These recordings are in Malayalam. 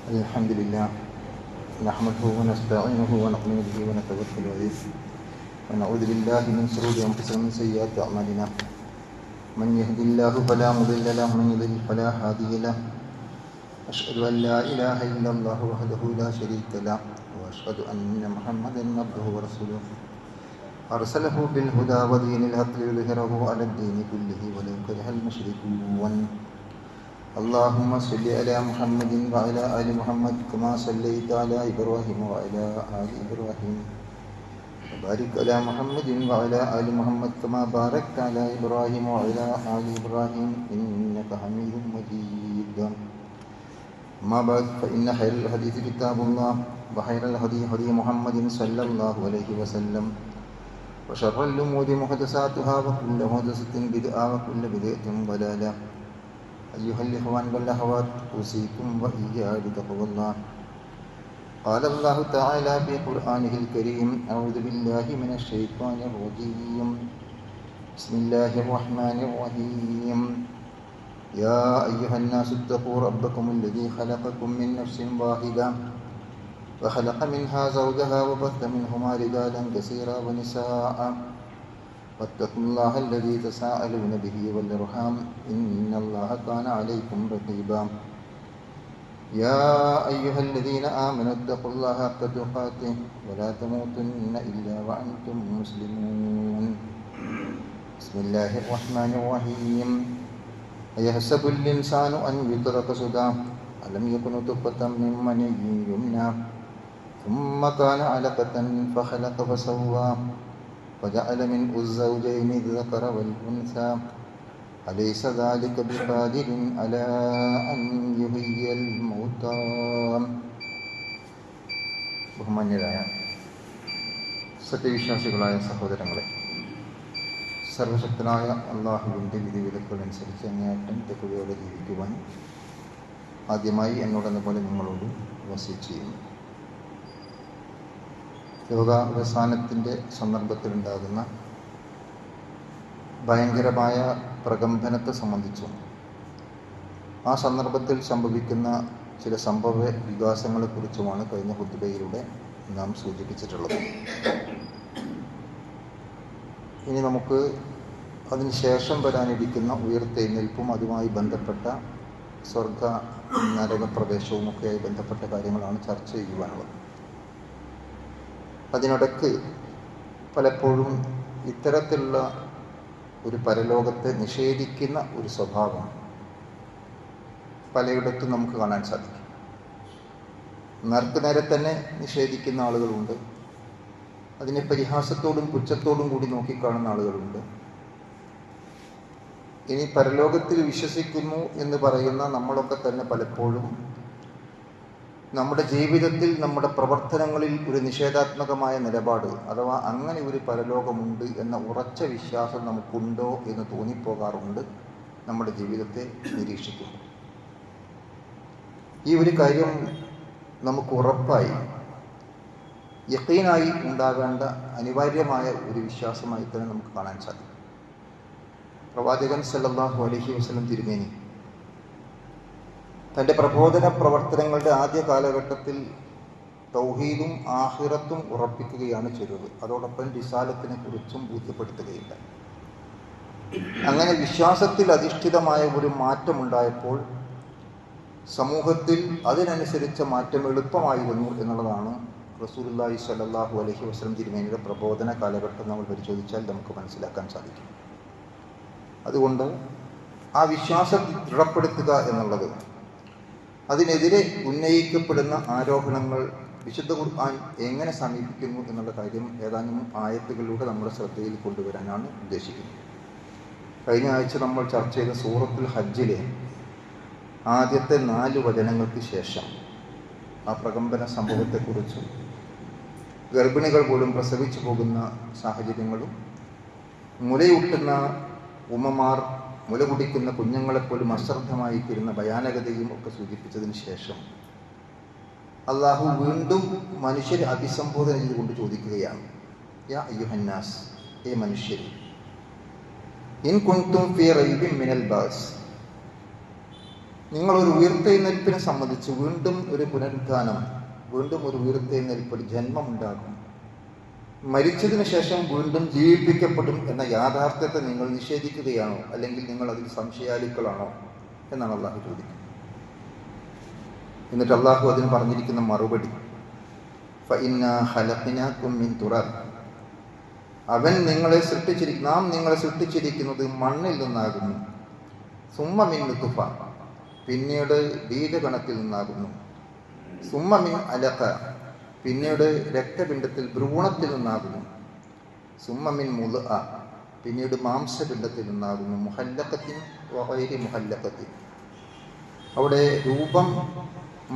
الحمد لله نحمده ونستعينه ونؤمن به ونتوكل عليه ونعوذ بالله من شرور أنفسنا ومن سيئات أعمالنا من يهد الله فلا مضل له ومن يضلل فلا هادي له أشهد أن لا إله إلا الله وحده لا شريك له وأشهد أن محمدا عبده ورسوله أرسله بالهدى ودين الحق ليظهره على الدين كله ولو كره المشركون اللهم صل على محمد وعلى آل محمد كما صليت على إبراهيم وعلى آل إبراهيم وبارك على محمد وعلى آل محمد كما باركت على إبراهيم وعلى آل إبراهيم إنك حميد مجيد. أما بعد فإن خير الحديث كتاب الله وخير الهدي هدي محمد صلى الله عليه وسلم وشر الأمور محدثاتها وكل محدثة بدعة وكل بدعة ضلالة. أيها الإخوان والأخوات أوصيكم وإياي بتقوى الله. قال الله تعالى في قرآنه الكريم: أعوذ بالله من الشيطان الرجيم بسم الله الرحمن الرحيم يا أيها الناس اتقوا ربكم الذي خلقكم من نفس واحدة وخلق منها زوجها وبث منهما رجالا كثيرا ونساء واتقوا الله الذي تساءلون به والأرحام إن الله كان عليكم رقيبا. يا أيها الذين آمنوا اتقوا الله حق تقاته ولا تموتن إلا وأنتم مسلمون. بسم الله الرحمن الرحيم أيحسب الإنسان أن يترك سدى ألم يكن نطفة من مني يمنى ثم كان علقة فخلق فسوى وجعل منه الزوجين الذكر والأنثى أليس ذلك بقادر على أن يحيي الموتى. ബഹുമാന്യരായ സത്യവിശ്വാസികളായ സഹോദരങ്ങളെ, സർവശക്തനായ അള്ളാഹുവിൻ്റെ വിധിവിലക്കുകളനുസരിച്ച് അങ്ങേയറ്റം തെക്കുവയോടെ ജീവിക്കുവാൻ ആദ്യമായി എന്നോടെന്ന പോലെ നിങ്ങളോട് വസിച്ച് ചെയ്യുന്നു. ലോകാവസാനത്തിൻ്റെ സന്ദർഭത്തിലുണ്ടാകുന്ന ഭയങ്കരമായ പ്രകമ്പനത്തെ സംബന്ധിച്ചും ആ സന്ദർഭത്തിൽ സംഭവിക്കുന്ന ചില സംഭവ വികാസങ്ങളെക്കുറിച്ചുമാണ് കഴിഞ്ഞ ഖുത്ബയിലൂടെ നാം സൂചിപ്പിച്ചിട്ടുള്ളത്. ഇനി നമുക്ക് അതിനുശേഷം വരാനിരിക്കുന്ന ഉയർത്തെഴുന്നേൽപ്പും അതുമായി ബന്ധപ്പെട്ട സ്വർഗ നരകപ്രവേശവും ഒക്കെയായി ബന്ധപ്പെട്ട കാര്യങ്ങളാണ് ചർച്ച ചെയ്യുവാനുള്ളത്. അതിനിടയ്ക്ക് പലപ്പോഴും ഇത്തരത്തിലുള്ള ഒരു പരലോകത്തെ നിഷേധിക്കുന്ന ഒരു സ്വഭാവം പലയിടത്തും നമുക്ക് കാണാൻ സാധിക്കും. നേർക്കുനേരെ തന്നെ നിഷേധിക്കുന്ന ആളുകളുണ്ട്, അതിനെ പരിഹാസത്തോടും പുച്ഛത്തോടും കൂടി നോക്കിക്കാണുന്ന ആളുകളുണ്ട്. ഇനി പരലോകത്തിൽ വിശ്വസിക്കുന്നു എന്ന് പറയുന്ന നമ്മളൊക്കെ തന്നെ പലപ്പോഴും നമ്മുടെ ജീവിതത്തിൽ നമ്മുടെ പ്രവർത്തനങ്ങളിൽ ഒരു നിഷേധാത്മകമായ നിലപാട് അഥവാ അങ്ങനെ ഒരു പരലോകമുണ്ട് എന്ന ഉറച്ച വിശ്വാസം നമുക്കുണ്ടോ എന്ന് തോന്നിപ്പോകാറുണ്ട് നമ്മുടെ ജീവിതത്തെ നിരീക്ഷിക്കുമ്പോൾ. ഈ ഒരു കാര്യം നമുക്ക് ഉറപ്പായി യഖീനായി ഉണ്ടാകേണ്ട അനിവാര്യമായ ഒരു വിശ്വാസമായി തന്നെ നമുക്ക് കാണാൻ സാധിക്കും. പ്രവാചകൻ സല്ലല്ലാഹു അലൈഹി വസല്ലം തിരുമേനി തൻ്റെ പ്രബോധന പ്രവർത്തനങ്ങളുടെ ആദ്യ കാലഘട്ടത്തിൽ തൗഹീദും ആഖിറത്തും ഉറപ്പിക്കുകയാണ് ചെയ്തത്. അതോടൊപ്പം റിസാലത്തിനെ കുറിച്ചും ബോധ്യപ്പെടുത്തുകയില്ല. അങ്ങനെ വിശ്വാസത്തിൽ അധിഷ്ഠിതമായ ഒരു മാറ്റമുണ്ടായപ്പോൾ സമൂഹത്തിൽ അതിനനുസരിച്ച മാറ്റം എളുപ്പമായിരുന്നു എന്നുള്ളതാണ് റസൂലുള്ളാഹി സ്വല്ലല്ലാഹു അലൈഹി വസല്ലം തിരുമേനിയുടെ പ്രബോധന കാലഘട്ടം നമ്മൾ പരിശോധിച്ചാൽ നമുക്ക് മനസ്സിലാക്കാൻ സാധിക്കും. അതുകൊണ്ട് ആ വിശ്വാസം ദൃഢപ്പെടുത്തുക എന്നുള്ളത്, അതിനെതിരെ ഉന്നയിക്കപ്പെടുന്ന ആരോപണങ്ങൾ വിശുദ്ധ ഖുർആൻ എങ്ങനെ സമീപിക്കുന്നു എന്നുള്ള കാര്യം ഏതാനും ആയത്തുകളിലൂടെ നമ്മുടെ ശ്രദ്ധയിൽ കൊണ്ടുവരാനാണ് ഉദ്ദേശിക്കുന്നത്. കഴിഞ്ഞ ആഴ്ച നമ്മൾ ചർച്ച ചെയ്ത സൂറത്തുൽ ഹജ്ജിലെ ആദ്യത്തെ 4 വചനങ്ങൾക്ക് ശേഷം ആ പ്രകമ്പന സംഭവത്തെക്കുറിച്ചും ഗർഭിണികൾ പോലും പ്രസവിച്ചു പോകുന്ന സാഹചര്യങ്ങളും മുലയൂട്ടുന്ന ഉമ്മമാർ മുല കുടിക്കുന്ന കുഞ്ഞുങ്ങളെപ്പോലും അശ്രദ്ധമായി തീരുന്ന ഭയാനകതയും ഒക്കെ സൂചിപ്പിച്ചതിന് ശേഷം അള്ളാഹു വീണ്ടും മനുഷ്യരെ അഭിസംബോധന ചെയ്തുകൊണ്ട് ചോദിക്കുകയാണ്: യാ അയ്യുഹന്നാസ്, ഏ മനുഷ്യരെ, ഇൻ കുൻതും ഫീ റൈബിൻ മിനൽ ബാസ്, നിങ്ങളൊരു ഉയർത്തെഴുന്നേൽപ്പിനെ സംബന്ധിച്ച് വീണ്ടും ഒരു പുനരുദ്ധാനം, വീണ്ടും ഒരു ഉയർത്തെഴുന്നേൽപ്പ്, ഒരു ജന്മമുണ്ടാകും, മരിച്ചതിന് ശേഷം വീണ്ടും ജീവിപ്പിക്കപ്പെടും എന്ന യാഥാർത്ഥ്യത്തെ നിങ്ങൾ നിഷേധിക്കുകയാണോ, അല്ലെങ്കിൽ നിങ്ങൾ അതിൽ സംശയാലുക്കളാണോ എന്നാണ് അള്ളാഹു ചോദിക്കുന്നത്. എന്നിട്ട് അള്ളാഹു അതിന് പറഞ്ഞിരിക്കുന്ന മറുപടി, ഫഇന്നാ ഖലഖനാകും മിൻ തുറാബ്, നാം നിങ്ങളെ സൃഷ്ടിച്ചിരിക്കുന്നത് മണ്ണിൽ നിന്നാകുന്നു. സുമ്മ മിൻ നുത്ഫ, പിന്നീട് ബീജഗണത്തിൽ നിന്നാകുന്നു. സുമ്മ മിൻ അലഖ, പിന്നീട് രക്തപിണ്ഡത്തിൽ ഭ്രൂണത്തിൽ നിന്നാകുന്നു. സുമ്മ മിൻ മുദ്അ, പിന്നീട് മാംസപിണ്ഡത്തിൽ നിന്നാകുന്നു. മുഹല്ലഖത്തിൻ വഗൈരി മുഹല്ലഖത്തിൻ, അവിടെ രൂപം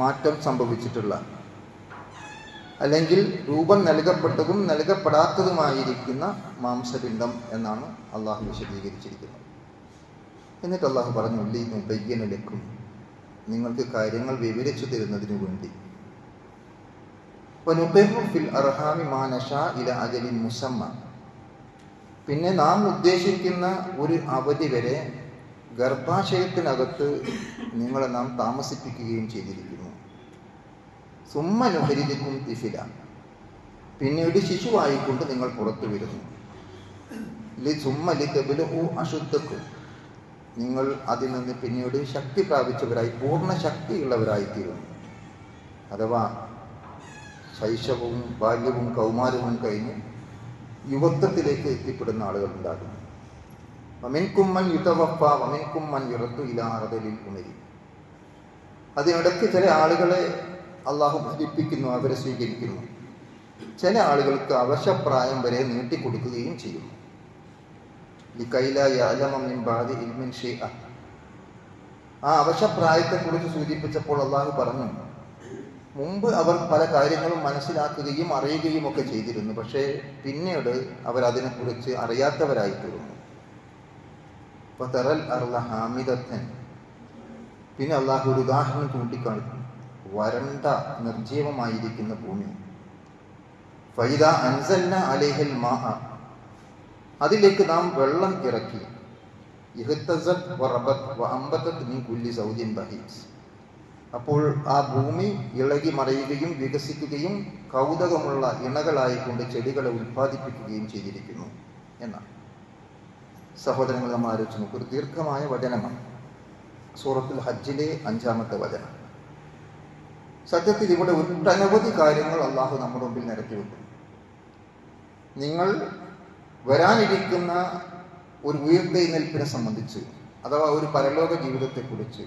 മാറ്റം സംഭവിച്ചിട്ടുള്ള, അല്ലെങ്കിൽ രൂപം നൽകപ്പെട്ടതും നൽകപ്പെടാത്തതുമായിരിക്കുന്ന മാംസപിണ്ഡം എന്നാണ് അള്ളാഹു വിശദീകരിച്ചിരിക്കുന്നത്. എന്നിട്ട് അള്ളാഹു പറഞ്ഞു, ലിനുബയ്യിനലക്കും, നിങ്ങൾക്ക് കാര്യങ്ങൾ വിവരിച്ചു തരുന്നതിനു വേണ്ടി. വനുഖിറു ഫിൽ അർഹാമി മാ നശാ ഇലാ അജലിൻ മുസമ്മ, പിന്നെ നാം ഉദ്ദേശിക്കുന്ന ഒരു അവധി വരെ ഗർഭാശയത്തിനകത്ത് നിങ്ങളെ നാം താമസിപ്പിക്കുകയും ചെയ്തിരിക്കുന്നു. സുമ്മ നുഹരിജുക്കും തിഫില, പിന്നീട് ശിശുവായിക്കൊണ്ട് നിങ്ങൾ പുറത്തു വരുന്നു. സുമ്മ ലിതബ്ലുഉ അശുദ്ധക്കും, നിങ്ങൾ അതിൽ നിന്ന് പിന്നീട് ശക്തി പ്രാപിച്ചവരായി, പൂർണ്ണ ശക്തിയുള്ളവരായിത്തീരുന്നു. അഥവാ ശൈശവവും ബാല്യവും കൗമാരവും കഴിഞ്ഞ് യുവത്വത്തിലേക്ക് എത്തിപ്പെടുന്ന ആളുകൾ ഉണ്ടാകുന്നു. വമിൻകും മൻ യുതവഫ വമിൻകും മൻ യുറദ്ദു ഇലാ അർദിൽ ഉമരി, അതിനിടയ്ക്ക് ചില ആളുകളെ അള്ളാഹു മരിപ്പിക്കുന്നു, അവരെ സ്വീകരിക്കുന്നു. ചില ആളുകൾക്ക് അവശപ്രായം വരെ നീട്ടിക്കൊടുക്കുകയും ചെയ്യുന്നു. ലികൈലാ യഅലമ മിൻ ബഅദി ഇൽമിൻ ഷൈഅ, ആ അവശപ്രായത്തെക്കുറിച്ച് സൂചിപ്പിച്ചപ്പോൾ അള്ളാഹു പറഞ്ഞു, മുമ്പ് അവർ പല കാര്യങ്ങളും മനസ്സിലാക്കുകയും അറിയുകയും ഒക്കെ ചെയ്തിരുന്നു, പക്ഷേ പിന്നീട് അവരതിനെക്കുറിച്ച് അറിയാത്തവരായി തീർന്നു. ഫതറൽ അർള ഹാമിദത്തൻ, പിന്നെ അള്ളാഹു ഒരു ഉദാഹരണം ചൂണ്ടിക്കാണിക്കുന്നു, വരണ്ട നിർജീവമായിരിക്കുന്ന ഭൂമി. ഫൈദാ അൻസൽന അലൈഹിൽ മാഅ, അതിലേക്ക് നാം വെള്ളം ഇറക്കി. ഇഹ്തസത് വറബത് വഅംബതത് മിൻ കുല്ലി സൗജിൻ ബഹീസ്, അപ്പോൾ ആ ഭൂമി ഇളകി മറയുകയും വികസിക്കുകയും കൗതുകമുള്ള ഇണകളായിക്കൊണ്ട് ചെടികളെ ഉൽപ്പാദിപ്പിക്കുകയും ചെയ്തിരിക്കുന്നു എന്നാണ്. സഹോദരങ്ങൾ, നമ്മൾ ആലോചിച്ച് നോക്കും, ഒരു ദീർഘമായ വചനമാണ്. സൂറത്തുൽ ഹജ്ജിലെ 5-ാമത്തെ വചനം. സത്യത്തിൽ ഇവിടെ ഒട്ടനവധി കാര്യങ്ങൾ അള്ളാഹു നമ്മുടെ മുമ്പിൽ നിരത്തി വെക്കും. നിങ്ങൾ വരാനിരിക്കുന്ന ഒരു ഉയർത്തെഴുന്നേൽപ്പിനെ സംബന്ധിച്ച്, അഥവാ ഒരു പരലോക ജീവിതത്തെക്കുറിച്ച്,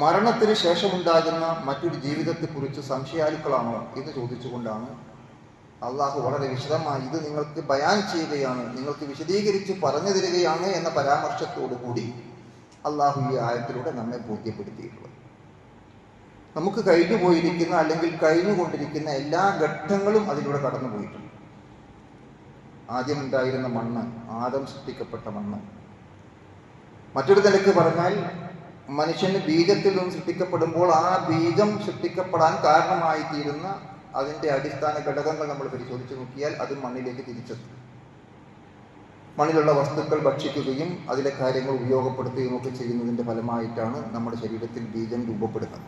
മരണത്തിന് ശേഷമുണ്ടാകുന്ന മറ്റൊരു ജീവിതത്തെക്കുറിച്ച് സംശയാലുക്കളാണോ എന്ന് ചോദിച്ചുകൊണ്ടാണ് അള്ളാഹു വളരെ വിശദമായി ഇത് നിങ്ങൾക്ക് ബയാൻ ചെയ്യുകയാണ്, നിങ്ങൾക്ക് വിശദീകരിച്ച് പറഞ്ഞു തരികയാണ് എന്ന പരാമർശത്തോടു കൂടി അള്ളാഹു ഈ ആയത്തിലൂടെ നമ്മെ ബോധ്യപ്പെടുത്തിയിട്ടുള്ളത്. നമുക്ക് കഴിഞ്ഞു പോയിരിക്കുന്ന, അല്ലെങ്കിൽ കഴിഞ്ഞുകൊണ്ടിരിക്കുന്ന എല്ലാ ഘട്ടങ്ങളും അതിലൂടെ കടന്നുപോയിട്ടുണ്ട്. ആദ്യം ഉണ്ടായിരുന്ന മണ്ണ്, ആദം സൃഷ്ടിക്കപ്പെട്ട മണ്ണ്. മറ്റൊരു നിലയ്ക്ക് പറഞ്ഞാൽ, മനുഷ്യന് ബീജത്തിൽ നിന്ന് സൃഷ്ടിക്കപ്പെടുമ്പോൾ ആ ബീജം സൃഷ്ടിക്കപ്പെടാൻ കാരണമായിത്തീരുന്ന അതിൻ്റെ അടിസ്ഥാന ഘടകങ്ങൾ നമ്മൾ പരിശോധിച്ച് നോക്കിയാൽ അത് മണ്ണിലേക്ക് തിരിച്ചെത്തും. മണ്ണിലുള്ള വസ്തുക്കൾ ഭക്ഷിക്കുകയും അതിലെ കാര്യങ്ങൾ ഉപയോഗപ്പെടുത്തുകയും ഒക്കെ ചെയ്യുന്നതിൻ്റെ ഫലമായിട്ടാണ് നമ്മുടെ ശരീരത്തിൽ ബീജം രൂപപ്പെടുന്നത്.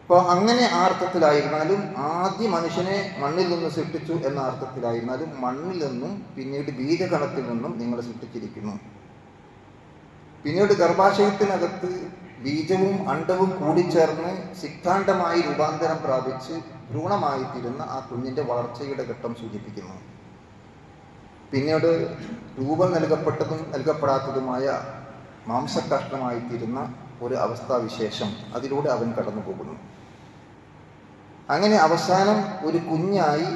അപ്പോൾ അങ്ങനെ ആ അർത്ഥത്തിലായിരുന്നാലും, ആദ്യ മനുഷ്യനെ മണ്ണിൽ നിന്ന് സൃഷ്ടിച്ചു എന്ന അർത്ഥത്തിലായിരുന്നാലും, മണ്ണിൽ നിന്നും പിന്നീട് ബീജകണത്തിൽ നിന്നും നിങ്ങളെ സൃഷ്ടിച്ചിരിക്കുന്നു. പിന്നീട് ഗർഭാശയത്തിനകത്ത് ബീജവും അണ്ഡവും കൂടിച്ചേർന്ന് സിദ്ധാന്തമായി രൂപാന്തരം പ്രാപിച്ച് ഭ്രൂണമായിത്തീരുന്ന ആ കുഞ്ഞിൻ്റെ വളർച്ചയുടെ ഘട്ടം സൂചിപ്പിക്കുന്നു. പിന്നീട് രൂപം നൽകപ്പെട്ടതും നൽകപ്പെടാത്തതുമായ മാംസകഷ്ണമായിത്തീരുന്ന ഒരു അവസ്ഥാവിശേഷം, അതിലൂടെ അവൻ കടന്നു പോകുന്നു. അങ്ങനെ അവസാനം ഒരു കുഞ്ഞായി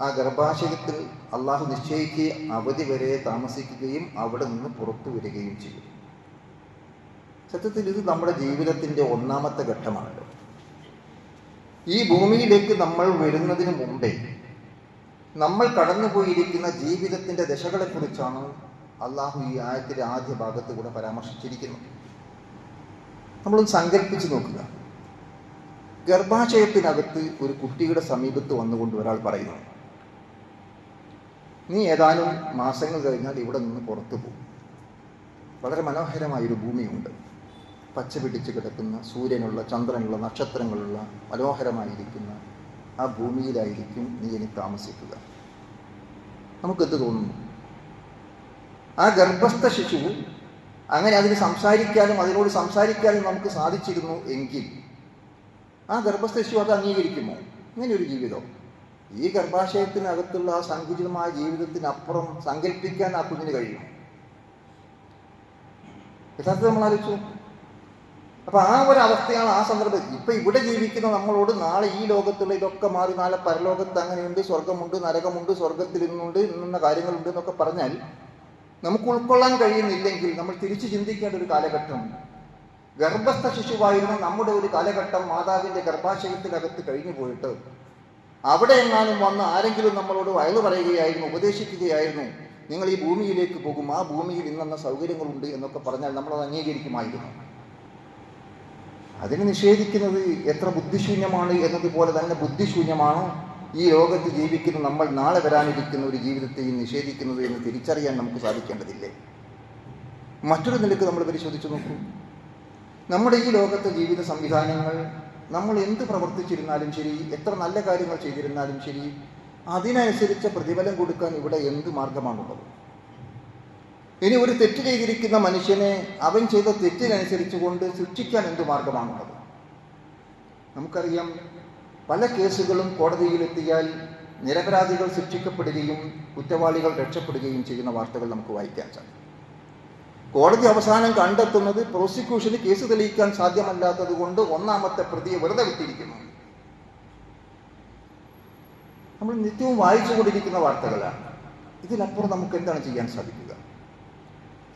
ആ ഗർഭാശയത്തിൽ അള്ളാഹു നിശ്ചയിക്കുക അവധി വരെ താമസിക്കുകയും അവിടെ നിന്ന് പുറത്തു വരികയും ചെയ്യും. സത്യത്തിൽ ഇത് നമ്മുടെ ജീവിതത്തിൻ്റെ ഒന്നാമത്തെ ഘട്ടമാണല്ലോ. ഈ ഭൂമിയിലേക്ക് നമ്മൾ വരുന്നതിന് മുമ്പേ നമ്മൾ കടന്നുപോയിരിക്കുന്ന ജീവിതത്തിൻ്റെ ദശകളെക്കുറിച്ചാണ് അള്ളാഹു ഈ ആയത്തിൻ്റെ ആദ്യ ഭാഗത്ത് കൂടെ പരാമർശിച്ചിരിക്കുന്നത്. നമ്മളൊന്ന് സങ്കല്പിച്ച് നോക്കുക. ഗർഭാശയത്തിനകത്ത് ഒരു കുട്ടിയുടെ സമീപത്ത് വന്നുകൊണ്ട് ഒരാൾ പറയുന്നു, നീ ഏതാനും മാസങ്ങൾ കഴിഞ്ഞാൽ ഇവിടെ നിന്ന് പുറത്തു പോകും. വളരെ മനോഹരമായൊരു ഭൂമിയുണ്ട്, പച്ച പിടിച്ച് കിടക്കുന്ന സൂര്യനുള്ള, ചന്ദ്രനുള്ള, നക്ഷത്രങ്ങളുള്ള മനോഹരമായിരിക്കുന്ന ആ ഭൂമിയിലായിരിക്കും നീ ഇനി താമസിക്കുക. നമുക്കെന്ത് തോന്നുന്നു? ആ ഗർഭസ്ഥ ശിശു അങ്ങനെ അതിന് സംസാരിക്കാനും അതിനോട് സംസാരിക്കാനും നമുക്ക് സാധിച്ചിരുന്നു എങ്കിൽ ആ ഗർഭസ്ഥ ശിശു അത് അംഗീകരിക്കുമോ? ഇങ്ങനെയൊരു ജീവിതം ഈ ഗർഭാശയത്തിനകത്തുള്ള ആ സങ്കുചിതമായ ജീവിതത്തിനപ്പുറം സങ്കല്പിക്കാൻ ആ കുഞ്ഞിന് കഴിയും? യഥാർത്ഥത്തിൽ നമ്മൾ ആലോചിച്ചു. അപ്പൊ ആ ഒരു അവസ്ഥയാണ് ആ സന്ദർഭത്തിൽ. ഇപ്പൊ ഇവിടെ ജീവിക്കുന്ന നമ്മളോട് നാളെ ഈ ലോകത്തുള്ള ഇതൊക്കെ മാറി നാളെ പരലോകത്ത് അങ്ങനെയുണ്ട്, സ്വർഗമുണ്ട്, നരകമുണ്ട്, സ്വർഗത്തിൽ ഇന്ന കാര്യങ്ങളുണ്ട് എന്നൊക്കെ പറഞ്ഞാൽ നമുക്ക് ഉൾക്കൊള്ളാൻ കഴിയുന്നില്ലെങ്കിൽ നമ്മൾ തിരിച്ചു ചിന്തിക്കേണ്ട ഒരു കാലഘട്ടം, ഗർഭസ്ഥ ശിശുവായിരുന്ന നമ്മുടെ ഒരു കാലഘട്ടം മാതാവിന്റെ ഗർഭാശയത്തിനകത്ത് കഴിഞ്ഞു പോയിട്ട് അവിടെ എങ്ങാനും വന്ന് ആരെങ്കിലും നമ്മളോട് വയലു പറയുകയായിരുന്നു, ഉപദേശിക്കുകയായിരുന്നു, നിങ്ങൾ ഈ ഭൂമിയിലേക്ക് പോകും, ആ ഭൂമിയിൽ ഇന്നെന്ന സൗകര്യങ്ങളുണ്ട് എന്നൊക്കെ പറഞ്ഞാൽ നമ്മളത് അംഗീകരിക്കുമായിരുന്നു. അതിന് നിഷേധിക്കുന്നത് എത്ര ബുദ്ധിശൂന്യമാണ് എന്നതുപോലെ തന്നെ ബുദ്ധിശൂന്യമാണ് ഈ ലോകത്ത് ജീവിക്കുന്ന നമ്മൾ നാളെ വരാനിരിക്കുന്ന ഒരു ജീവിതത്തെയും നിഷേധിക്കുന്നത് എന്ന് തിരിച്ചറിയാൻ നമുക്ക് സാധിക്കേണ്ടതില്ലേ? മറ്റൊരു നിലക്ക് നമ്മൾ പരിശോധിച്ചു നോക്കൂ. നമ്മുടെ ഈ ലോകത്തെ ജീവിത സംവിധാനങ്ങൾ നമ്മൾ എന്ത് പ്രവർത്തിച്ചിരുന്നാലും ശരി, എത്ര നല്ല കാര്യങ്ങൾ ചെയ്തിരുന്നാലും ശരി, അതിനനുസരിച്ച് പ്രതിഫലം കൊടുക്കാൻ ഇവിടെ എന്ത് മാർഗമാണുള്ളത്? ഇനി ഒരു തെറ്റ് ചെയ്തിരിക്കുന്ന മനുഷ്യനെ അവൻ ചെയ്ത തെറ്റിനനുസരിച്ച് കൊണ്ട് ശിക്ഷിക്കാൻ എന്ത് മാർഗമാണുള്ളത്? നമുക്കറിയാം, പല കേസുകളും കോടതിയിലെത്തിയാൽ നിരപരാധികൾ ശിക്ഷിക്കപ്പെടുകയും കുറ്റവാളികൾ രക്ഷപ്പെടുകയും ചെയ്യുന്ന വാർത്തകൾ നമുക്ക് വായിക്കാൻ സാധിക്കും. കോടതി അവസാനം കണ്ടെത്തുന്നത് പ്രോസിക്യൂഷന് കേസ് തെളിയിക്കാൻ സാധ്യമല്ലാത്തത് കൊണ്ട് ഒന്നാമത്തെ പ്രതിയെ വെറുതെ വിട്ടിരിക്കുന്നു. നമ്മൾ നിത്യവും വായിച്ചുകൊണ്ടിരിക്കുന്ന വാർത്തകളാണ്. ഇതിനപ്പുറം നമുക്ക് എന്താണ് ചെയ്യാൻ സാധിക്കുക?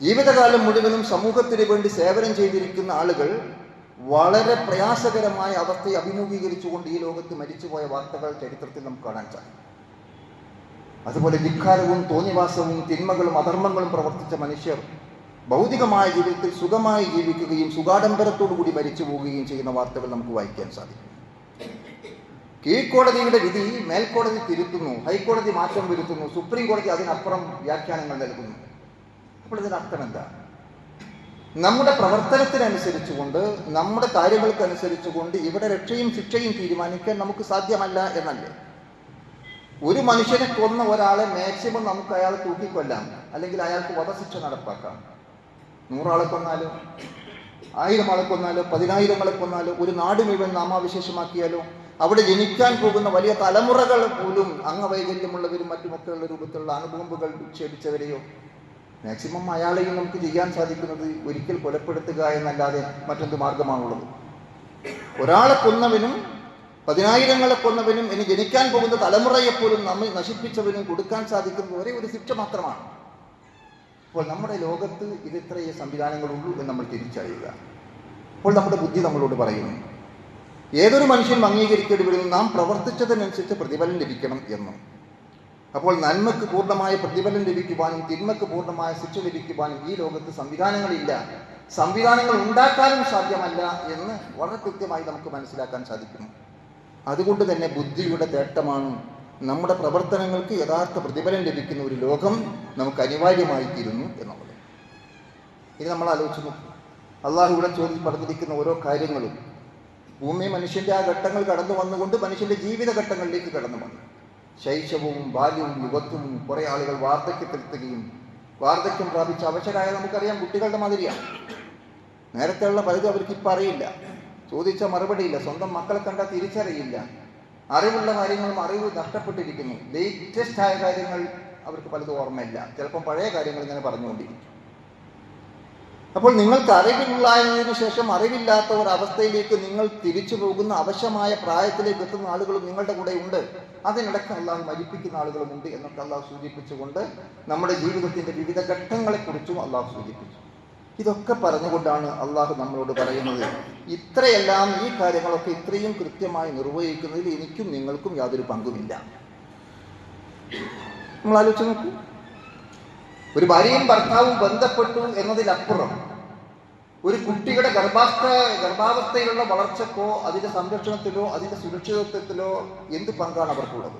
ജീവിതകാലം മുഴുവനും സമൂഹത്തിന് വേണ്ടി സേവനം ചെയ്തിരിക്കുന്ന ആളുകൾ വളരെ പ്രയാസകരമായ അവസ്ഥയെ അഭിമുഖീകരിച്ചുകൊണ്ട് ഈ ലോകത്ത് മരിച്ചുപോയ വാർത്തകൾ ചരിത്രത്തിൽ നമുക്ക് കാണാൻ സാധിക്കും. അതുപോലെ ധിക്കാരവും തോന്നിവാസവും തിന്മകളും അധർമ്മങ്ങളും പ്രവർത്തിച്ച മനുഷ്യർ ഭൗതികമായ ജീവിതത്തിൽ സുഖമായി ജീവിക്കുകയും സുഖാഡംബരത്തോടുകൂടി മരിച്ചു പോവുകയും ചെയ്യുന്ന വാർത്തകൾ നമുക്ക് വായിക്കാൻ സാധിക്കും. കീഴ്ക്കോടതിയുടെ വിധി മേൽക്കോടതി തിരുത്തുന്നു, ഹൈക്കോടതി മാറ്റം വരുത്തുന്നു, സുപ്രീം കോടതി അതിനപ്പുറം വ്യാഖ്യാനങ്ങൾ നൽകുന്നു. അപ്പോൾ ഇതിനർത്ഥം എന്താ? നമ്മുടെ പ്രവർത്തനത്തിനനുസരിച്ചുകൊണ്ട്, നമ്മുടെ കാര്യങ്ങൾക്കനുസരിച്ചുകൊണ്ട് ഇവിടെ രക്ഷയും ശിക്ഷയും തീരുമാനിക്കാൻ നമുക്ക് സാധ്യമല്ല എന്നല്ലേ? ഒരു മനുഷ്യനെ കൊന്ന ഒരാളെ മാക്സിമം നമുക്ക് അയാളെ തൂക്കിക്കൊല്ലാം, അല്ലെങ്കിൽ അയാൾക്ക് വധശിക്ഷ നടപ്പാക്കാം. 100 ആളെ കൊന്നാലോ, 1000 ആളെ കൊന്നാലോ, 10,000 ആളെ കൊന്നാലോ, ഒരു നാട് മുഴുവൻ നാമാവിശേഷമാക്കിയാലോ, അവിടെ ജനിക്കാൻ പോകുന്ന വലിയ തലമുറകൾ പോലും അംഗവൈകല്യമുള്ളവരും മറ്റുമൊക്കെയുള്ള രൂപത്തിലുള്ള അണുബോംബുകൾ വിക്ഷേപിച്ചവരെയോ മാക്സിമം അയാളെയും നമുക്ക് ചെയ്യാൻ സാധിക്കുന്നത് ഒരിക്കൽ കൊലപ്പെടുത്തുക എന്നല്ലാതെ മറ്റെന്ത് മാർഗമാണുള്ളത്? ഒരാളെ കൊന്നവനും 10,000 കൊന്നവനും ഇനി ജനിക്കാൻ പോകുന്ന തലമുറയെപ്പോലും നമ്മെ നശിപ്പിച്ചവനും കൊടുക്കാൻ സാധിക്കുന്ന ഒരേ ഒരു ശിക്ഷ മാത്രമാണ്. അപ്പോൾ നമ്മുടെ ലോകത്ത് ഇത്രയേ സംവിധാനങ്ങളുള്ളൂ എന്ന് നമ്മൾ തിരിച്ചറിയുക. അപ്പോൾ നമ്മുടെ ബുദ്ധി നമ്മളോട് പറയുന്നു, ഏതൊരു മനുഷ്യനും അംഗീകരിക്കേണ്ടി വരുന്നു നാം പ്രവർത്തിച്ചതിനനുസരിച്ച് പ്രതിഫലം ലഭിക്കണം എന്ന്. അപ്പോൾ നന്മക്ക് പൂർണ്ണമായ പ്രതിഫലം ലഭിക്കുവാനും തിന്മക്ക് പൂർണ്ണമായ ശിക്ഷ ലഭിക്കുവാനും ഈ ലോകത്ത് സംവിധാനങ്ങളില്ല, സംവിധാനങ്ങൾ ഉണ്ടാക്കാനും സാധ്യമല്ല എന്ന് വളരെ കൃത്യമായി നമുക്ക് മനസ്സിലാക്കാൻ സാധിക്കുന്നു. അതുകൊണ്ട് തന്നെ ബുദ്ധിയുടെ തേട്ടമാണ് നമ്മുടെ പ്രവർത്തനങ്ങൾക്ക് യഥാർത്ഥ പ്രതിഫലം ലഭിക്കുന്ന ഒരു ലോകം നമുക്ക് അനിവാര്യമായിത്തീരുന്നു എന്നുള്ളത്. ഇനി നമ്മൾ ആലോചിച്ച് നോക്കും, അള്ളാഹു ഇവിടെ പറഞ്ഞിരിക്കുന്ന ഓരോ കാര്യങ്ങളും ഭൂമി മനുഷ്യന്റെ ആ ഘട്ടങ്ങൾ കടന്നു വന്നുകൊണ്ട് മനുഷ്യന്റെ ജീവിത ഘട്ടങ്ങളിലേക്ക് കടന്നു വന്നു. ശൈശവവും ബാല്യവും യുവത്വവും, കുറെ ആളുകൾ വാർദ്ധക്യത്തിലെത്തുകയും വാർദ്ധക്യം പ്രാപിച്ച അവശരായ നമുക്കറിയാം കുട്ടികളുടെ മാതിരിയാണ്. നേരത്തെയുള്ള പലതും അവർക്ക് ഇപ്പം അറിയില്ല, ചോദിച്ച മറുപടിയില്ല, സ്വന്തം മക്കളെ കണ്ടാൽ തിരിച്ചറിയില്ല, അറിവുള്ള കാര്യങ്ങളും അറിവ് നഷ്ടപ്പെട്ടിരിക്കുന്നു, ലേറ്റസ്റ്റ് ആയ കാര്യങ്ങൾ അവർക്ക് പലതും ഓർമ്മയില്ല, ചിലപ്പം പഴയ കാര്യങ്ങൾ ഇങ്ങനെ പറഞ്ഞുകൊണ്ടിരിക്കും. അപ്പോൾ നിങ്ങൾക്ക് അറിവുള്ളതിനു ശേഷം അറിവില്ലാത്ത ഒരവസ്ഥയിലേക്ക് നിങ്ങൾ തിരിച്ചു പോകുന്ന അവശമായ പ്രായത്തിലേക്ക് എത്തുന്ന ആളുകളും നിങ്ങളുടെ കൂടെ ഉണ്ട്. അതിനിടയ്ക്ക് അള്ളാഹു മരിപ്പിക്കുന്ന ആളുകളുമുണ്ട് എന്നൊക്കെ അള്ളാഹു സൂചിപ്പിച്ചുകൊണ്ട് നമ്മുടെ ജീവിതത്തിന്റെ വിവിധ ഘട്ടങ്ങളെക്കുറിച്ചും അള്ളാഹു സൂചിപ്പിച്ചു. ഇതൊക്കെ പറഞ്ഞുകൊണ്ടാണ് അള്ളാഹു നമ്മളോട് പറയുന്നത്, ഇത്രയെല്ലാം ഈ കാര്യങ്ങളൊക്കെ ഇത്രയും കൃത്യമായി നിർവഹിക്കുന്നതിൽ എനിക്കും നിങ്ങൾക്കും യാതൊരു പങ്കുമില്ല. നമ്മൾ ആലോചിച്ച് നോക്കൂ, ഒരു ഭാര്യയും ഭർത്താവും ബന്ധപ്പെട്ടു എന്നതിലപ്പുറം ഒരു കുട്ടിയുടെ ഗർഭാവസ്ഥയിലുള്ള വളർച്ചക്കോ അതിന്റെ സംരക്ഷണത്തിലോ അതിന്റെ സുരക്ഷിതത്വത്തിലോ എന്ത് പങ്കാണ് അവർക്കുള്ളത്?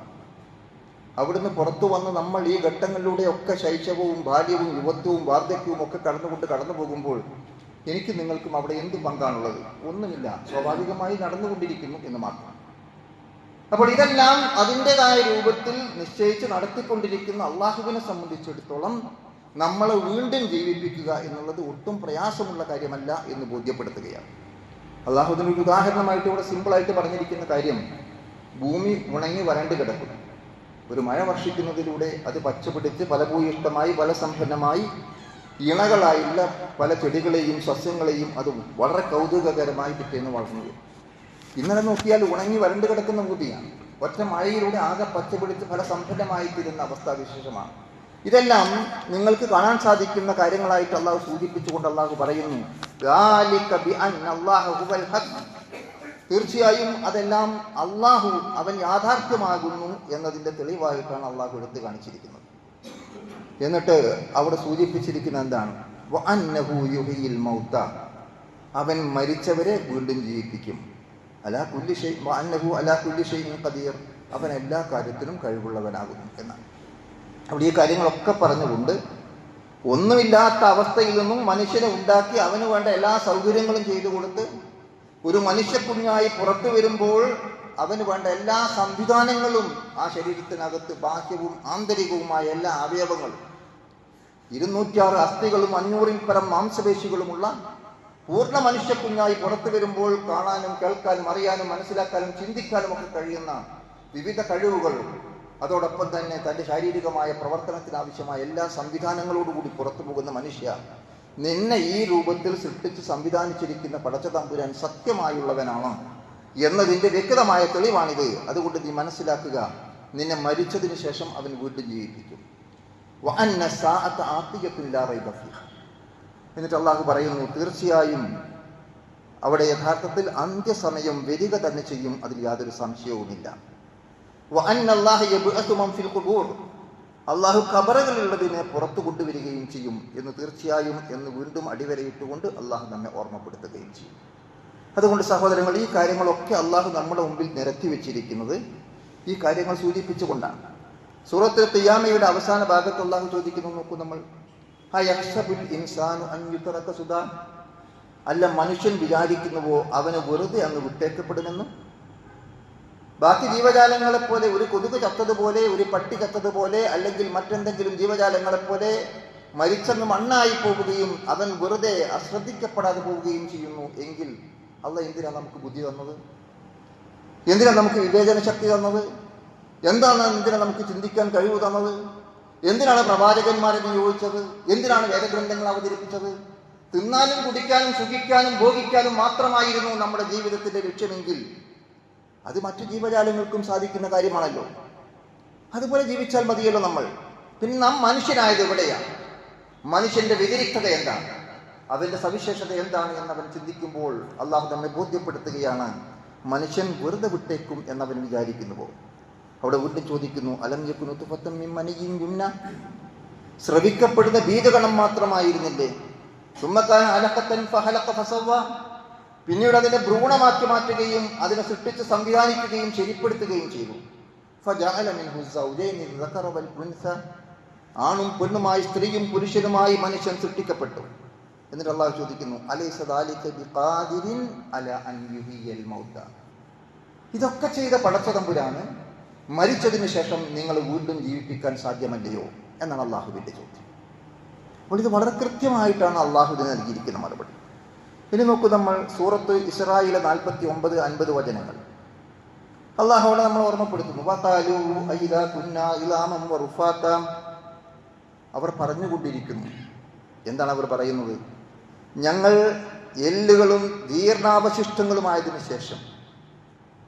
അവിടുന്ന് പുറത്തു വന്ന് നമ്മൾ ഈ ഘട്ടങ്ങളിലൂടെയൊക്കെ ശൈശവവും ബാല്യവും യുവത്വവും വാർദ്ധക്യവും ഒക്കെ കടന്നു പോകുമ്പോൾ എനിക്ക് നിങ്ങൾക്കും അവിടെ എന്ത് പങ്കാണുള്ളത്? ഒന്നുമില്ല, സ്വാഭാവികമായി നടന്നുകൊണ്ടിരിക്കുന്നു എന്ന് മാത്രം. അപ്പോൾ ഇതെല്ലാം അതിൻ്റെതായ രൂപത്തിൽ നിശ്ചയിച്ച് നടത്തിക്കൊണ്ടിരിക്കുന്ന അള്ളാഹുവിനെ സംബന്ധിച്ചിടത്തോളം നമ്മളെ വീണ്ടും ജീവിപ്പിക്കുക എന്നുള്ളത് ഒട്ടും പ്രയാസമുള്ള കാര്യമല്ല എന്ന് ബോധ്യപ്പെടുത്തുകയാണ്. അള്ളാഹുവിന് ഒരു ഉദാഹരണമായിട്ട് ഇവിടെ സിമ്പിളായിട്ട് പറഞ്ഞിരിക്കുന്ന കാര്യം, ഭൂമി ഉണങ്ങി വരണ്ട് കിടക്കുന്നു. ഒരു മഴ വർഷിക്കുന്നതിലൂടെ അത് പച്ചപിടിച്ച് ഫലഭൂയിഷ്ടമായി ഫലസമ്പന്നമായി ഇണകളായുള്ള പല ചെടികളെയും സസ്യങ്ങളെയും അത് വളരെ കൗതുകകരമായി പിറ്റേന്ന് വളർന്നു. ഇന്നലെ നോക്കിയാൽ ഉണങ്ങി വരണ്ട് കിടക്കുന്ന ഭൂമിയാണ്. ഒറ്റ മഴയിലൂടെ ആകെ പച്ചപിടിച്ച് ഫലസമ്പന്നമായി തീരുന്ന അവസ്ഥാവിശേഷമാണ്. ഇതെല്ലാം നിങ്ങൾക്ക് കാണാൻ സാധിക്കുന്ന കാര്യങ്ങളായിട്ട് അള്ളാഹു സൂചിപ്പിച്ചുകൊണ്ട് അള്ളാഹു പറയുന്നു, തീർച്ചയായും അതെല്ലാം അള്ളാഹു അവൻ യാഥാർത്ഥ്യമാകുന്നു എന്നതിൻ്റെ തെളിവായിട്ടാണ് അള്ളാഹു എടുത്തു കാണിച്ചിരിക്കുന്നത്. എന്നിട്ട് അവിടെ സൂചിപ്പിച്ചിരിക്കുന്ന എന്താണ്? അവൻ മരിച്ചവരെ വീണ്ടും ജീവിപ്പിക്കും. അവൻ എല്ലാ കാര്യത്തിലും കഴിവുള്ളവനാകുന്നു എന്നാണ്. അവിടെ ഈ കാര്യങ്ങളൊക്കെ പറഞ്ഞുകൊണ്ട് ഒന്നുമില്ലാത്ത അവസ്ഥയിൽ നിന്നും മനുഷ്യനെ ഉണ്ടാക്കി അവന് വേണ്ട എല്ലാ സൗകര്യങ്ങളും ചെയ്തു കൊടുത്ത് ഒരു മനുഷ്യക്കുഞ്ഞായി പുറത്തു വരുമ്പോൾ അവന് വേണ്ട എല്ലാ സംവിധാനങ്ങളും ആ ശരീരത്തിനകത്ത് ബാഹ്യവും ആന്തരികവുമായ എല്ലാ അവയവങ്ങളും 206 അസ്ഥികളും 500-ൽ പരം മാംസപേശികളുമുള്ള പൂർണ്ണ മനുഷ്യക്കുഞ്ഞായി പുറത്തു വരുമ്പോൾ കാണാനും കേൾക്കാനും അറിയാനും മനസ്സിലാക്കാനും ചിന്തിക്കാനും ഒക്കെ കഴിയുന്ന വിവിധ കഴിവുകൾ, അതോടൊപ്പം തന്നെ തൻ്റെ ശാരീരികമായ പ്രവർത്തനത്തിനാവശ്യമായ എല്ലാ സംവിധാനങ്ങളോടുകൂടി പുറത്തു പോകുന്ന മനുഷ്യ, നിന്നെ ഈ രൂപത്തിൽ സൃഷ്ടിച്ച് സംവിധാനിച്ചിരിക്കുന്ന പടച്ച തമ്പുരാൻ സത്യമായുള്ളവനാണ് എന്നതിൻ്റെ വ്യക്തമായ തെളിവാണിത്. അതുകൊണ്ട് നീ മനസ്സിലാക്കുക, നിന്നെ മരിച്ചതിന് ശേഷം അവൻ വീണ്ടും ജീവിപ്പിക്കും. എന്നിട്ട് അള്ളാഹു പറയുന്നു, തീർച്ചയായും അവിടെ യഥാർത്ഥത്തിൽ അന്ത്യസമയം വരിക തന്നെ ചെയ്യും, അതിൽ യാതൊരു സംശയവുമില്ല. അള്ളാഹു ഖബറുകളിലുള്ളതിനെ പുറത്തു കൊണ്ടുവരികയും ചെയ്യും എന്ന് തീർച്ചയായും എന്ന് വീണ്ടും അടിവരയിട്ടുകൊണ്ട് അള്ളാഹു നമ്മെ ഓർമ്മപ്പെടുത്തുകയും ചെയ്യും. അതുകൊണ്ട് സഹോദരങ്ങൾ, ഈ കാര്യങ്ങളൊക്കെ അള്ളാഹു നമ്മുടെ മുമ്പിൽ നിരത്തി വെച്ചിരിക്കുന്നത് ഈ കാര്യങ്ങൾ സൂചിപ്പിച്ചുകൊണ്ടാണ്. സൂറത്തുൽ ഖിയാമയുടെ അവസാന ഭാഗത്ത് അള്ളാഹു ചോദിക്കുന്നു, നോക്കൂ നമ്മൾ, അല്ല മനുഷ്യൻ വിചാരിക്കുന്നുവോ അവന് വെറുതെ അങ്ങ് വിട്ടേക്കപ്പെടുമെന്നും? ബാക്കി ജീവജാലങ്ങളെപ്പോലെ ഒരു കൊതുക് ചത്തതുപോലെ, ഒരു പട്ടി ചത്തതുപോലെ, അല്ലെങ്കിൽ മറ്റെന്തെങ്കിലും ജീവജാലങ്ങളെപ്പോലെ മരിച്ചങ്ങ് മണ്ണായി പോവുകയും അവൻ വെറുതെ അശ്രദ്ധിക്കപ്പെടാതെ പോവുകയും ചെയ്യുന്നു എങ്കിൽ അള്ളാഹ് എന്തിനാ നമുക്ക് ബുദ്ധി തന്നത്? എന്തിനാ നമുക്ക് വിവേചന ശക്തി തന്നത്? എന്തിനാ നമുക്ക് ചിന്തിക്കാൻ കഴിവ് തന്നത്? എന്തിനാണ് പ്രവാചകന്മാരെ നിയോഗിച്ചത്? എന്തിനാണ് വേദഗ്രന്ഥങ്ങൾ അവതരിപ്പിച്ചത്? തിന്നാനും കുടിക്കാനും സുഖിക്കാനും ഭോഗിക്കാനും മാത്രമായിരുന്നു നമ്മുടെ ജീവിതത്തിന്റെ ലക്ഷ്യമെങ്കിൽ അത് മറ്റു ജീവജാലങ്ങൾക്കും സാധിക്കുന്ന കാര്യമാണല്ലോ. അതുപോലെ ജീവിച്ചാൽ മതിയല്ലോ നമ്മൾ. പിന്നെ നാം മനുഷ്യനായത് എവിടെയാണ്? മനുഷ്യന്റെ വ്യതിരിക്തത എന്താണ്? അവന്റെ സവിശേഷത എന്താണ് എന്നവൻ ചിന്തിക്കുമ്പോൾ അള്ളാഹു നമ്മെ ബോധ്യപ്പെടുത്തുകയാണ്, മനുഷ്യൻ വെറുതെ വിട്ടേക്കും എന്നവൻ വിചാരിക്കുന്നുവോ? അവിടെ വീണ്ടും ചോദിക്കുന്നു, അലം യകുനു തുഫത്തൻ മിൻ മനിയ്യിൻ യുംന, സ്രവിക്കപ്പെടുന്ന ബീജഗണം മാത്രമായിരുന്നില്ലേ? സുമ്മകാന അലഖത്തൻ ഫഹലഖ ഫസവ്വ, പിന്നീട് അതിനെ ഭ്രൂണമാക്കി മാറ്റുകയും അതിനെ സൃഷ്ടിച്ച് സംവിധാനിക്കുകയും ശരിപ്പെടുത്തുകയും ചെയ്തു. ഫജഅല മിൻഹു സൗജൈനി ദകറ വൽ ഉൻസ, ആണും പെണ്ണുമായി സ്ത്രീയും പുരുഷനുമായി മനുഷ്യൻ സൃഷ്ടിക്കപ്പെട്ടു. എന്നിട്ട് അള്ളാഹു ചോദിക്കുന്നു, അലൈസ ദാലിക ബിഖാദിരിൻ അല അൻ യുഹ്യിയൽ മൗത, ഇതൊക്കെ ചെയ്ത പടച്ച തമ്പുരാന് മരിച്ചതിന് ശേഷം നിങ്ങൾ വീണ്ടും ജീവിപ്പിക്കാൻ സാധ്യമല്ലയോ എന്നാണ് അള്ളാഹുവിൻ്റെ ചോദ്യം. അപ്പോൾ ഇത് വളരെ കൃത്യമായിട്ടാണ് അള്ളാഹുവിന് നൽകിയിരിക്കുന്ന മറുപടി. ഇനി നോക്കൂ, നമ്മൾ സൂറത്ത് ഇസ്രായിലെ 49-50 വചനങ്ങൾ അള്ളാഹുവോടെ നമ്മൾ ഓർമ്മപ്പെടുത്തുന്നു. അവർ പറഞ്ഞുകൊണ്ടിരിക്കുന്നു, എന്താണ് അവർ പറയുന്നത്? ഞങ്ങൾ എല്ലുകളും ജീർണാവശിഷ്ടങ്ങളുമായതിനു ശേഷം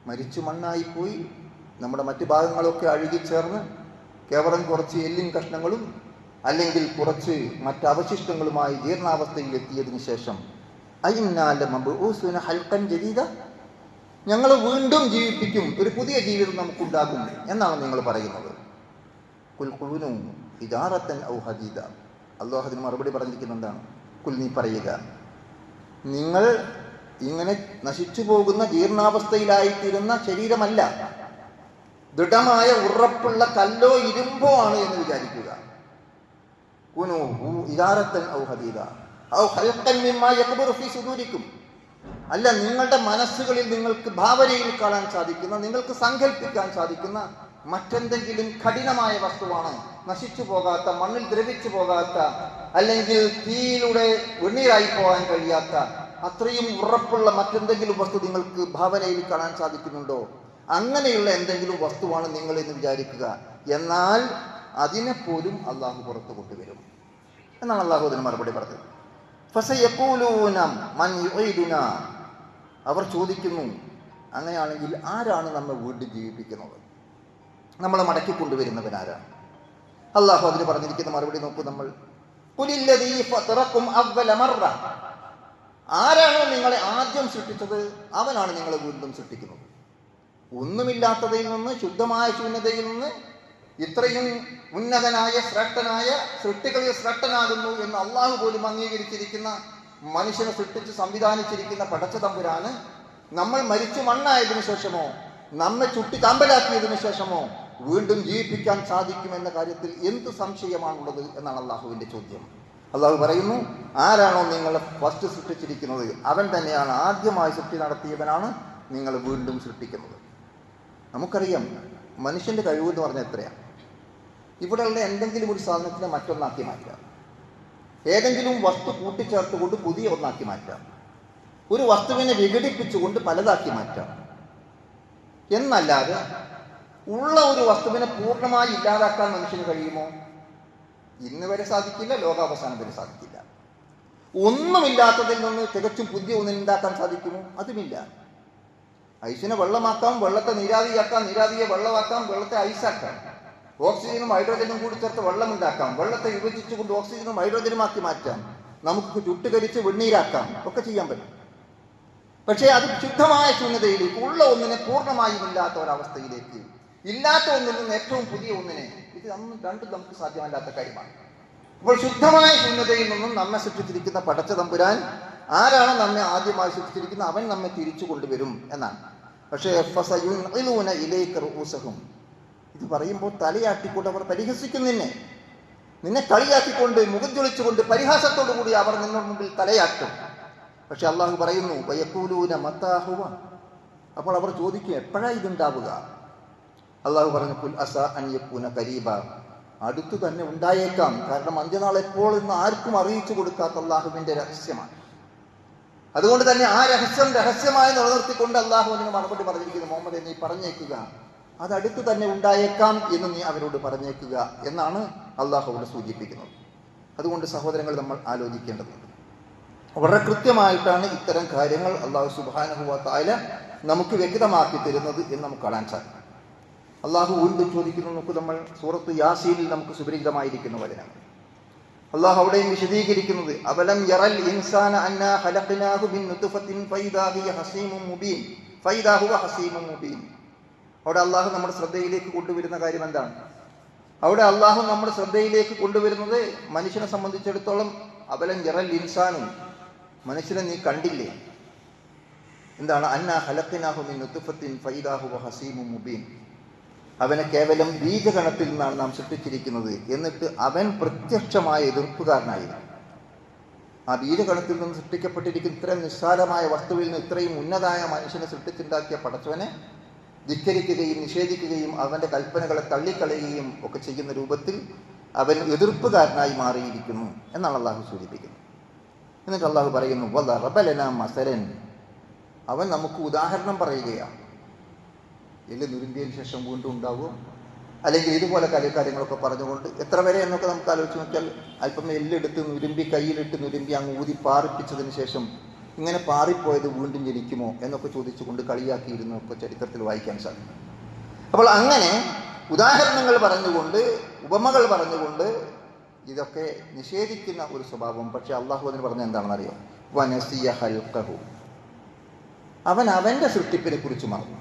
മരിച്ചു മണ്ണായിപ്പോയി, നമ്മുടെ മറ്റു ഭാഗങ്ങളൊക്കെ അഴുകിച്ചേർന്ന് കേവലം കുറച്ച് എല്ലിൻ കഷ്ണങ്ങളും അല്ലെങ്കിൽ കുറച്ച് മറ്റവശിഷ്ടങ്ങളുമായി ജീർണാവസ്ഥയിൽ എത്തിയതിനു ശേഷം ഞങ്ങൾ വീണ്ടും ജീവിപ്പിക്കും, ഒരു പുതിയ ജീവിതം നമുക്കുണ്ടാകും എന്നാണ് നിങ്ങൾ പറയുന്നത്. അല്ലാഹു അതിന് മറുപടി പറഞ്ഞിരിക്കുന്ന എന്താണ്? കുൽ, നീ പറയുക, നിങ്ങൾ ഇങ്ങനെ നശിച്ചു പോകുന്ന ജീർണാവസ്ഥയിലായിത്തീരുന്ന ശരീരമല്ല, ദൃഢമായ ഉറപ്പുള്ള കല്ലോ ഇരുമ്പോ ആണ് എന്ന് വിചാരിക്കുക. കുനൂ ഇദാറത്തൻ ഔ ഹദീദ, ഔ ഖൽഖൻ മിമ്മാ യക്ബറു ഫീ സുദൂരിക്കും, അല്ല നിങ്ങളുടെ മനസ്സുകളിൽ നിങ്ങൾക്ക് ഭാവനയിൽ കാണാൻ സാധിക്കുന്ന, നിങ്ങൾക്ക് സങ്കല്പിക്കാൻ സാധിക്കുന്ന മറ്റെന്തെങ്കിലും കഠിനമായ വസ്തുവാണ്, നശിച്ചു പോകാത്ത, മണ്ണിൽ ദ്രവിച്ചു പോകാത്ത, അല്ലെങ്കിൽ തീയിലൂടെ വെണ്ണീരായി പോകാൻ കഴിയാത്ത അത്രയും ഉറപ്പുള്ള മറ്റെന്തെങ്കിലും വസ്തു നിങ്ങൾക്ക് ഭാവനയിൽ കാണാൻ സാധിക്കുന്നുണ്ടോ? അങ്ങനെയുള്ള എന്തെങ്കിലും വസ്തുവാണ് നിങ്ങൾ എന്ന് വിചാരിക്കുക. എന്നാൽ അതിനെപ്പോലും അള്ളാഹു പുറത്തു കൊണ്ടുവരും എന്നാണ് അള്ളാഹു അതിന് മറുപടി പറഞ്ഞത്. ഫസയഖൂലൂന മൻ യുഈദുനാ, അവർ ചോദിക്കുന്നു, അങ്ങനെയാണെങ്കിൽ ആരാണ് നമ്മെ വീണ്ടും ജീവിപ്പിക്കുന്നത്, നമ്മളെ മടക്കി കൊണ്ടുവരുന്നവനാരാണ്? അള്ളാഹു അതിന് പറഞ്ഞിരിക്കുന്ന മറുപടി നോക്കൂ. നമ്മൾ ഖുലില്ലദീ ഫതറക്കും അവ്വല മർറ, ആരാണോ നിങ്ങളെ ആദ്യം സൃഷ്ടിച്ചത് അവനാണ് നിങ്ങളെ വീണ്ടും സൃഷ്ടിക്കുന്നത്. ഒന്നുമില്ലാത്തതിൽ നിന്ന്, ശുദ്ധമായ ശൂന്യതയിൽ നിന്ന് ഇത്രയും ഉന്നതനായ ശ്രേഷ്ഠനായ സൃഷ്ടികളിൽ ശ്രേഷ്ഠനാകുന്നു എന്ന് അള്ളാഹു പോലും അംഗീകരിച്ചിരിക്കുന്ന, മനുഷ്യനെ സൃഷ്ടിച്ച് സംവിധാനിച്ചിരിക്കുന്ന പടച്ച തമ്പുരാന് നമ്മൾ മരിച്ചു മണ്ണായതിനു ശേഷമോ നമ്മെ ചുട്ടി കാമ്പലാക്കിയതിനു ശേഷമോ വീണ്ടും ജീവിപ്പിക്കാൻ സാധിക്കുമെന്ന കാര്യത്തിൽ എന്ത് സംശയമാണുള്ളത് എന്നാണ് അള്ളാഹുവിന്റെ ചോദ്യം. അള്ളാഹു പറയുന്നു, ആരാണോ നിങ്ങളെ ഫസ്റ്റ് സൃഷ്ടിച്ചിരിക്കുന്നത് അവൻ തന്നെയാണ്, ആദ്യമായി സൃഷ്ടി നടത്തിയവനാണ് നിങ്ങളെ വീണ്ടും സൃഷ്ടിക്കുന്നത്. നമുക്കറിയാം മനുഷ്യന്റെ കഴിവ് എന്ന് പറഞ്ഞാൽ എത്രയാണ്. ഇവിടെയുള്ള എന്തെങ്കിലും ഒരു സാധനത്തിനെ മറ്റൊന്നാക്കി മാറ്റാം, ഏതെങ്കിലും വസ്തു കൂട്ടിച്ചേർത്തുകൊണ്ട് പുതിയ ഒന്നാക്കി മാറ്റാം, ഒരു വസ്തുവിനെ വിഘടിപ്പിച്ചുകൊണ്ട് പലതാക്കി മാറ്റാം. എന്നല്ലാതെ ഉള്ള ഒരു വസ്തുവിനെ പൂർണ്ണമായി ഇല്ലാതാക്കാൻ മനുഷ്യന് കഴിയുമോ? ഇന്ന് വരെ സാധിക്കില്ല, ലോകാവസാനം വരെ സാധിക്കില്ല. ഒന്നുമില്ലാത്തതിൽ നിന്ന് തികച്ചും പുതിയ ഒന്നിനുണ്ടാക്കാൻ സാധിക്കുമോ? അതുമില്ല. ഐസിനെ വെള്ളമാക്കാം, വെള്ളത്തെ നീരാവിയാക്കാം, നീരാവിയെ വെള്ളമാക്കാം, വെള്ളത്തെ ഐസാക്കാം, ഓക്സിജനും ഹൈഡ്രോജനും കൂടി ചേർത്ത് വെള്ളമുണ്ടാക്കാം, വെള്ളത്തെ വിഭജിച്ചുകൊണ്ട് ഓക്സിജനും ഹൈഡ്രോജനുമാക്കി മാറ്റാം, നമുക്ക് ചുട്ടുകരിച്ച് വെണ്ണീരാക്കാം, ഒക്കെ ചെയ്യാൻ പറ്റും. പക്ഷേ അത് ശുദ്ധമായ ശൂന്യതയിലേക്ക്, ഉള്ള ഒന്നിനെ പൂർണ്ണമായും ഇല്ലാത്ത ഒരവസ്ഥയിലേക്ക്, ഇല്ലാത്ത ഒന്നിൽ നിന്ന് ഏറ്റവും പുതിയ ഒന്നിനെ, ഇത് രണ്ടും നമുക്ക് സാധ്യമല്ലാത്ത കാര്യമാണ്. അപ്പോൾ ശുദ്ധമായ ശൂന്യതയിൽ നിന്നും നമ്മെ സൃഷ്ടിച്ചിരിക്കുന്ന പടച്ച തമ്പുരാൻ ആരാണ് നമ്മെ ആദ്യമായി സൃഷ്ടിച്ചിരിക്കുന്നത് അവൻ നമ്മെ തിരിച്ചു കൊണ്ടുവരും എന്നാണ്. പക്ഷേ ഇത് പറയുമ്പോൾ തലയാട്ടിക്കൊണ്ട് അവർ പരിഹസിക്കും, നിന്നെ കളിയാക്കിക്കൊണ്ട്, മുഖം ചൊളിച്ചുകൊണ്ട്, പരിഹാസത്തോടു കൂടി അവർ നിങ്ങളുടെ മുമ്പിൽ തലയാട്ടും. പക്ഷെ അള്ളാഹു പറയുന്നു, വയഖൂലൂന മത്താ ഹുവ, അപ്പോൾ അവർ ചോദിക്കും, എപ്പോഴാണ് ഇതുണ്ടാവുക? അള്ളാഹു പറഞ്ഞു, കുൽ അസാ അൻ യകൂന ഖരീബ, അടുത്തു തന്നെ ഉണ്ടായേക്കാം. കാരണം അന്ത്യനാൾ എപ്പോൾ എന്ന് ആർക്കും അറിയിച്ചു കൊടുക്കാത്ത അള്ളാഹുവിന്റെ രഹസ്യമാണ്. അതുകൊണ്ട് തന്നെ ആ രഹസ്യമായി നിലനിർത്തിക്കൊണ്ട് അള്ളാഹു അതിന് മറുപടി പറഞ്ഞിരിക്കുന്നു, മുഹമ്മദ് നീ പറഞ്ഞേക്കുക, അത് അടുത്തു തന്നെ ഉണ്ടായേക്കാം എന്ന് നീ അവരോട് പറഞ്ഞേക്കുക എന്നാണ് അള്ളാഹു അവിടെ സൂചിപ്പിക്കുന്നത്. അതുകൊണ്ട് സഹോദരങ്ങൾ, നമ്മൾ ആലോചിക്കേണ്ടതുണ്ട്. വളരെ കൃത്യമായിട്ടാണ് ഇത്തരം കാര്യങ്ങൾ അള്ളാഹു സുബ്ഹാനഹു വ തആല നമുക്ക് വ്യക്തമാക്കി തരുന്നത് എന്ന് നമുക്ക് കാണാൻ സാധിക്കും. അള്ളാഹു വീണ്ടും ചോദിക്കുന്നു, നമുക്ക് നമ്മൾ സൂറത്ത് യാസീനിൽ നമുക്ക് സുപരിചിതമായിരിക്കുന്ന വചനങ്ങൾ അള്ളാഹു അവിടെയും വിശദീകരിക്കുന്നത്, അവലം യറൽ ഇൻസാന അന്നാ ഖലഖനാഹു മിൻ നുത്ഫത്തിൻ ഫൈദാ ഹുവ ഹസീമുൻ മുബീൻ. അവിടെ അള്ളാഹു നമ്മുടെ ശ്രദ്ധയിലേക്ക് കൊണ്ടുവരുന്ന കാര്യം എന്താണ്? അവിടെ അള്ളാഹു നമ്മുടെ ശ്രദ്ധയിലേക്ക് കൊണ്ടുവരുന്നത് മനുഷ്യനെ സംബന്ധിച്ചിടത്തോളം, അവലം യറൽ ഇൻസാനു, മനുഷ്യനെ നീ കണ്ടില്ലേ? എന്താണ്? അന്നാ ഖലഖനാഹു മിൻ നുത്ഫത്തിൻ ഫൈദാ ഹുവ ഹസീമുൻ മുബീൻ. അവനെ കേവലം ബീജഗണത്തിൽ നിന്നാണ് നാം സൃഷ്ടിച്ചിരിക്കുന്നത്, എന്നിട്ട് അവൻ പ്രത്യക്ഷമായ എതിർപ്പുകാരനായിരുന്നു. ആ ബീജഗണത്തിൽ നിന്ന് സൃഷ്ടിക്കപ്പെട്ടിരിക്കുന്ന ഇത്രയും നിസ്സാരമായ വസ്തുവിൽ നിന്ന് ഇത്രയും ഉന്നതായ മനുഷ്യനെ സൃഷ്ടിച്ചുണ്ടാക്കിയ പടച്ചവനെ ധിക്കരിക്കുകയും നിഷേധിക്കുകയും അവന്റെ കൽപ്പനകളെ തള്ളിക്കളയുകയും ഒക്കെ ചെയ്യുന്ന രൂപത്തിൽ അവൻ എതിർപ്പുകാരനായി മാറിയിരിക്കുന്നു എന്നാണ് അള്ളാഹു സൂചിപ്പിക്കുന്നത്. എന്നിട്ട് അള്ളാഹു പറയുന്നു, വദറബ ലനാ മസലൻ, അവൻ നമുക്ക് ഉദാഹരണം പറയുകയാണ്. എല്ല് നുരുമ്പിയതിന് ശേഷം വീണ്ടും ഉണ്ടാവും, അല്ലെങ്കിൽ ഇതുപോലെ കാര്യങ്ങളൊക്കെ പറഞ്ഞുകൊണ്ട് എത്ര വരെ എന്നൊക്കെ നമുക്ക് ആലോചിച്ച് നോക്കിയാൽ, അല്പം എല്ലെടുത്ത് നുരുമ്പി കയ്യിലിട്ട് നുരുമ്പി അങ്ങ് ഊതി പാറിപ്പിച്ചതിന് ശേഷം ഇങ്ങനെ പാറിപ്പോയത് വീണ്ടും ജനിക്കുമോ എന്നൊക്കെ ചോദിച്ചുകൊണ്ട് കളിയാക്കിയിരുന്നു ഒക്കെ ചരിത്രത്തിൽ വായിക്കാൻ സാധിക്കും. അപ്പോൾ അങ്ങനെ ഉദാഹരണങ്ങൾ പറഞ്ഞുകൊണ്ട്, ഉപമകൾ പറഞ്ഞുകൊണ്ട് ഇതൊക്കെ നിഷേധിക്കുന്ന ഒരു സ്വഭാവം. പക്ഷെ അള്ളാഹു അതിന് പറഞ്ഞ എന്താണെന്നറിയോ? വനസിയ ഹൽഖഹു, അവൻ അവന്റെ സൃഷ്ടിപ്പിനെ കുറിച്ച് മറന്നു.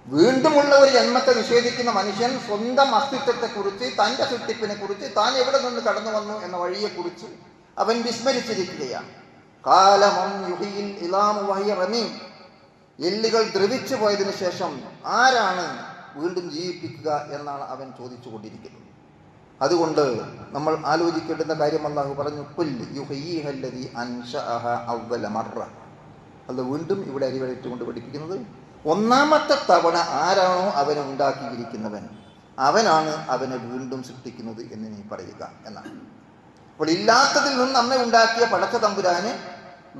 വീണ്ടുമുള്ള ഒരു ജന്മത്തെ നിഷേധിക്കുന്ന മനുഷ്യൻ സ്വന്തം അസ്തിത്വത്തെക്കുറിച്ച്, തന്റെ സൃഷ്ടിപ്പിനെ കുറിച്ച്, താൻ എവിടെ നിന്ന് കടന്നു വന്നു എന്ന വഴിയെക്കുറിച്ച് അവൻ വിസ്മരിച്ചിരിക്കുകയാണ്. എല്ലുകൾ ദ്രവിച്ചു പോയതിനു ശേഷം ആരാണ് വീണ്ടും ജീവിപ്പിക്കുക എന്നാണ് അവൻ ചോദിച്ചു കൊണ്ടിരിക്കുന്നത്. അതുകൊണ്ട് നമ്മൾ ആലോചിക്കേണ്ടുന്ന കാര്യം അല്ലാഹു പറഞ്ഞു, ഖുൽ യുഹ്യീഹല്ലദീ അൻശഅഹ അവ്വല മർറ. അത് വീണ്ടും ഇവിടെ അരിവരയിട്ടുകൊണ്ട് പഠിപ്പിക്കുന്നത്, ഒന്നാമത്തെ തവണ ആരാണോ അവനെ ഉണ്ടാക്കിയിരിക്കുന്നവൻ അവനാണ് അവനെ വീണ്ടും സൃഷ്ടിക്കുന്നത് എന്ന് നീ പറയുക എന്നാണ്. അപ്പോൾ ഇല്ലാത്തതിൽ നിന്ന് നമ്മെ ഉണ്ടാക്കിയ പടച്ച തമ്പുരാന്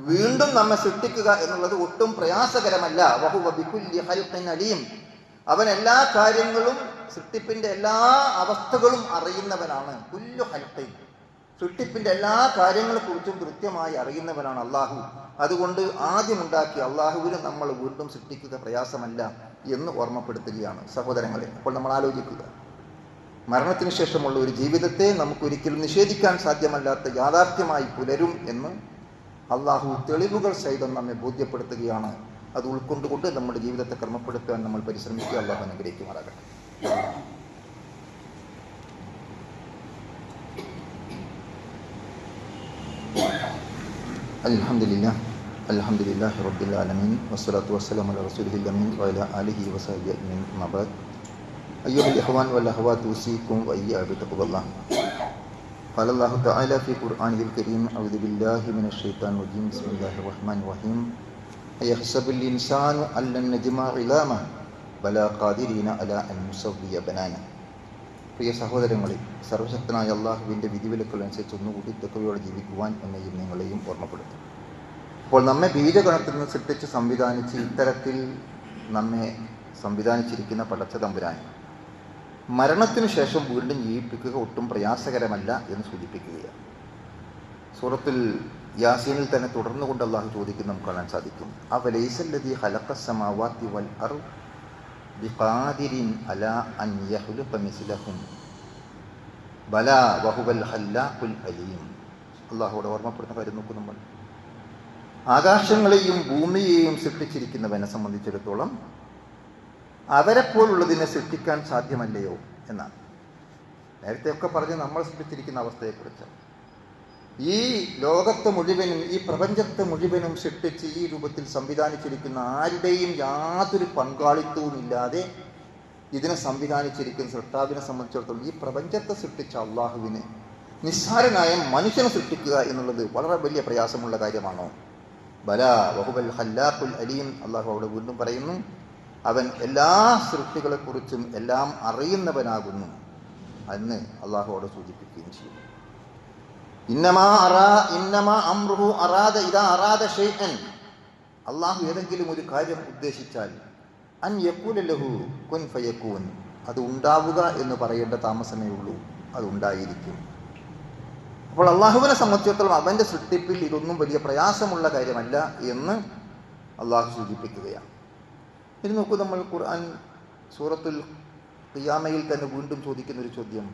വീണ്ടും നമ്മെ സൃഷ്ടിക്കുക എന്നുള്ളത് ഒട്ടും പ്രയാസകരമല്ല. വഹുവ ബികുല്ലി ഖൽഖിൻ അലീം. അവൻ എല്ലാ കാര്യങ്ങളും, സൃഷ്ടിപ്പിന്റെ എല്ലാ അവസ്ഥകളും അറിയുന്നവനാണ്. കുല്ലു ഖൽഖിൻ, സൃഷ്ടിപ്പിന്റെ എല്ലാ കാര്യങ്ങളെ കുറിച്ചും കൃത്യമായി അറിയുന്നവനാണ് അള്ളാഹു. അതുകൊണ്ട് ആദ്യമുണ്ടാക്കിയ അള്ളാഹുവിന് നമ്മൾ വീണ്ടും സൃഷ്ടിക്കുക പ്രയാസമല്ല എന്ന് ഓർമ്മപ്പെടുത്തുകയാണ് സഹോദരങ്ങളെ. അപ്പോൾ നമ്മൾ ആലോചിക്കുക, മരണത്തിന് ശേഷമുള്ള ഒരു ജീവിതത്തെ നമുക്കൊരിക്കലും നിഷേധിക്കാൻ സാധ്യമല്ലാത്ത യാഥാർത്ഥ്യമായി പുലരും എന്ന് അള്ളാഹു തെളിവുകൾ സഹിതം നമ്മെ ബോധ്യപ്പെടുത്തുകയാണ്. അത് ഉൾക്കൊണ്ടുകൊണ്ട് നമ്മുടെ ജീവിതത്തെ ക്രമപ്പെടുത്താൻ നമ്മൾ പരിശ്രമിക്കുക. അള്ളാഹു അനുഗ്രഹിക്കുമാറാകട്ടെ. അൽഹംദുലില്ലാഹി റബ്ബിൽ ആലമീൻ വസ്സലാത്തു വസ്സലാമു അലാ റസൂലിഹിൽ അമീൻ വഅലാ ആലിഹി വസഹ്ബിഹി അജ്മഈൻ. അമ്മാ ബഅദ്. അയ്യുഹൽ ഇഖ്വാൻ വൽ അഖവാത് ഉസീകും വഇയ്യാ ബിത്തഖ്വല്ലാഹ്. ഖാല അല്ലാഹു തആല ഫീ ഖുർആനിഹിൽ കരീം അഊദു ബില്ലാഹി മിനശ് ശൈത്താനിർ റജീം. ബിസ്മില്ലാഹിർ റഹ്മാനിർ റഹീം. അയഹ്സബുൽ ഇൻസാനു അല്ലൻ നജ്മഅ ഇലാമ ബലാ ഖാദിരീന അലാ അൻ നുസവ്വിയ ബനാന. പ്രിയ സഹോദരങ്ങളെ, സർവശക്തനായ അള്ളാഹുവിൻ്റെ വിധിവിലക്കുകളനുസരിച്ച് ഒന്നുകൂടി തഖ്വയോടെ ജീവിക്കുവാൻ എന്നെയും നിങ്ങളെയും ഓർമ്മപ്പെടുത്തും. അപ്പോൾ നമ്മെ ബീജഗണത്തിൽ നിന്ന് സൃഷ്ടിച്ച് സംവിധാനിച്ച് ഇത്തരത്തിൽ നമ്മെ സംവിധാനിച്ചിരിക്കുന്ന പടച്ച തമ്പുരാൻ മരണത്തിന് ശേഷം വീണ്ടും ജീവിപ്പിക്കുക ഒട്ടും പ്രയാസകരമല്ല എന്ന് സൂചിപ്പിക്കുകയാണ്. സൂറത്തുൽ യാസീനിൽ തന്നെ തുടർന്നുകൊണ്ട് അള്ളാഹു ചോദിക്കുന്ന നമുക്ക് കാണാൻ സാധിക്കും, അവലൈസല്ലദീ ഖലഖസ് സമാവാതി വൽ അർദ് ബിഖാദിരിൻ അലാ അൻ യഖ്ലുഖ മിസ്ലഹും ബലാ വഹുവൽ ഖല്ലാഖുൽ അലീം. അള്ളാഹുവോട് ഓർമ്മപ്പെടുന്ന കാര്യം നോക്കൂ. നമ്മൾ ആകാശങ്ങളെയും ഭൂമിയെയും സൃഷ്ടിച്ചിരിക്കുന്നവനെ സംബന്ധിച്ചിടത്തോളം അവരെപ്പോലുള്ളതിനെ സൃഷ്ടിക്കാൻ സാധ്യമല്ലയോ എന്നാണ്. നേരത്തെയൊക്കെ പറഞ്ഞ് നമ്മൾ സൃഷ്ടിച്ചിരിക്കുന്ന അവസ്ഥയെക്കുറിച്ച്. ഈ ലോകത്തെ മുഴുവനും, ഈ പ്രപഞ്ചത്തെ മുഴുവനും സൃഷ്ടിച്ച് ഈ രൂപത്തിൽ സംവിധാനിച്ചിരിക്കുന്ന ആരുടെയും യാതൊരു പങ്കാളിത്തവും ഇല്ലാതെ ഇതിനെ സംവിധാനിച്ചിരിക്കുന്ന സൃഷ്ടാവിനെ സംബന്ധിച്ചിടത്തോളം ഈ പ്രപഞ്ചത്തെ സൃഷ്ടിച്ച അള്ളാഹുവിന് നിസ്സാരനായ മനുഷ്യനെ സൃഷ്ടിക്കുക എന്നുള്ളത് വളരെ വലിയ പ്രയാസമുള്ള കാര്യമാണോ? ബലാ വഹുവൽ ഖല്ലാഖുൽ അലീം. അള്ളാഹു അവിടെ വീണ്ടും പറയുന്നു, അവൻ എല്ലാ സൃഷ്ടികളെക്കുറിച്ചും എല്ലാം അറിയുന്നവനാകുന്നു എന്ന് അള്ളാഹു അവിടെ സൂചിപ്പിക്കുകയും ചെയ്യും. ഇന്നമാ അംറുഹു അറാദ ഇദാ അറാദ ഷൈഅൻ. അള്ളാഹു ഏതെങ്കിലും ഒരു കാര്യം ഉദ്ദേശിച്ചാൽ അൻ യഖൂല ലഹു കുൻ ഫയകൂൻ, അത് ഉണ്ടാവുക എന്ന് പറയേണ്ട താമസമേ ഉള്ളൂ, അത് ഉണ്ടായിരിക്കും. അപ്പോൾ അള്ളാഹുവിനെ സംബന്ധിച്ചിടത്തോളം അവൻ്റെ സൃഷ്ടിപ്പിൽ ഇതൊന്നും വലിയ പ്രയാസമുള്ള കാര്യമല്ല എന്ന് അള്ളാഹു സൂചിപ്പിക്കുകയാണ്. ഇത് നോക്കൂ, നമ്മൾ ഖുർആൻ സൂറത്തുൽ ഖിയാമയിൽ തന്നെ വീണ്ടും ചോദിക്കുന്ന ഒരു ചോദ്യം,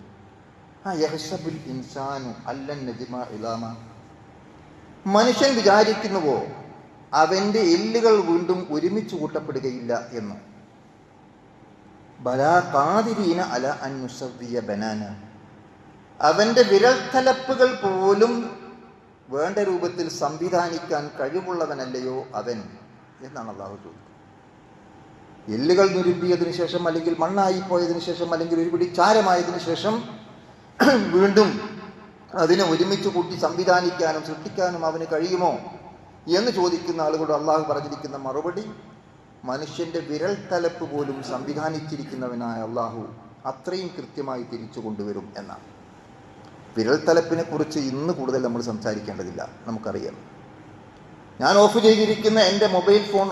യഹ്സബുൽ ഇൻസാനു അല്ലൻ നജ്മഅ ഇലാമ. മനുഷ്യൻ വിചാരിക്കുന്നുവോ അവൻ്റെ എല്ലുകൾ വീണ്ടും ഒരുമിച്ച് കൂട്ടപ്പെടുകയില്ല എന്ന്. ബലാ ഖാദിരീന അലാ അൻ നുസവ്വിയ ബനാന. അവൻ്റെ വിരൽത്തലപ്പുകൾ പോലും വേണ്ട രൂപത്തിൽ സംവിധാനിക്കാൻ കഴിവുള്ളവനല്ലയോ അവൻ എന്നാണ് അള്ളാഹു ചോദിക്കുന്നത്. എല്ലുകൾ നുരുമ്പിയതിനു ശേഷം, അല്ലെങ്കിൽ മണ്ണായിപ്പോയതിനു ശേഷം, അല്ലെങ്കിൽ ഒരുപിടി ചാരമായതിനു ശേഷം വീണ്ടും അതിനെ ഒരുമിച്ച് കൂട്ടി സംവിധാനിക്കാനും സൃഷ്ടിക്കാനും അവന് കഴിയുമോ എന്ന് ചോദിക്കുന്ന ആളുകളോട് അള്ളാഹു പറഞ്ഞിരിക്കുന്ന മറുപടി, മനുഷ്യൻ്റെ വിരൽത്തലപ്പ് പോലും സംവിധാനിച്ചിരിക്കുന്നവനായ അള്ളാഹു അത്രയും കൃത്യമായി തിരിച്ചു കൊണ്ടുവരും എന്നാണ്. വിരൽത്തലപ്പിനെ കുറിച്ച് ഇന്ന് കൂടുതൽ നമ്മൾ സംസാരിക്കേണ്ടതില്ല, നമുക്കറിയാം. ഞാൻ ഓഫ് ചെയ്തിരിക്കുന്ന എൻ്റെ മൊബൈൽ ഫോൺ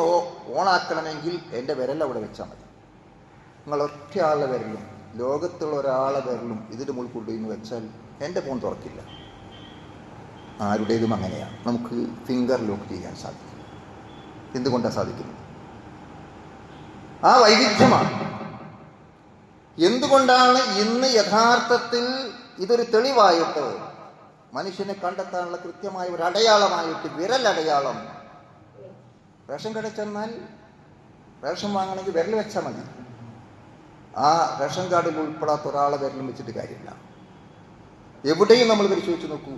ഓണാക്കണമെങ്കിൽ എൻ്റെ വിരൽ അവിടെ വെച്ചാൽ മതി. നിങ്ങൾ ഒറ്റയാളുടെ വിരലും ലോകത്തുള്ള ഒരാളെ വിരലും ഇതിൻ്റെ മുകളിൽ കൊണ്ടുപോയി വെച്ചാൽ എൻ്റെ ഫോൺ തുറക്കില്ല. ആരുടേതും അങ്ങനെയാണ്. നമുക്ക് ഫിംഗർ ലോക്ക് ചെയ്യാൻ സാധിക്കും. എന്തുകൊണ്ടാണ് സാധിക്കുന്നത്? ആ വൈവിധ്യമാണ്. എന്തുകൊണ്ടാണ് ഇന്ന് യഥാർത്ഥത്തിൽ ഇതൊരു തെളിവായിട്ട് മനുഷ്യനെ കണ്ടെത്താനുള്ള കൃത്യമായ ഒരു അടയാളമായിട്ട് വിരലടയാളം. റേഷൻ കട ചെന്നാൽ റേഷൻ വാങ്ങണമെങ്കിൽ വിരൽ വെച്ചാൽ മതി. ആ റേഷൻ കാർഡിൽ ഉൾപ്പെടാത്ത ഒരാളെ വിരലും വെച്ചിട്ട് കാര്യമില്ല. എവിടെയും നമ്മൾ പരിശോധിച്ച് നോക്കൂ,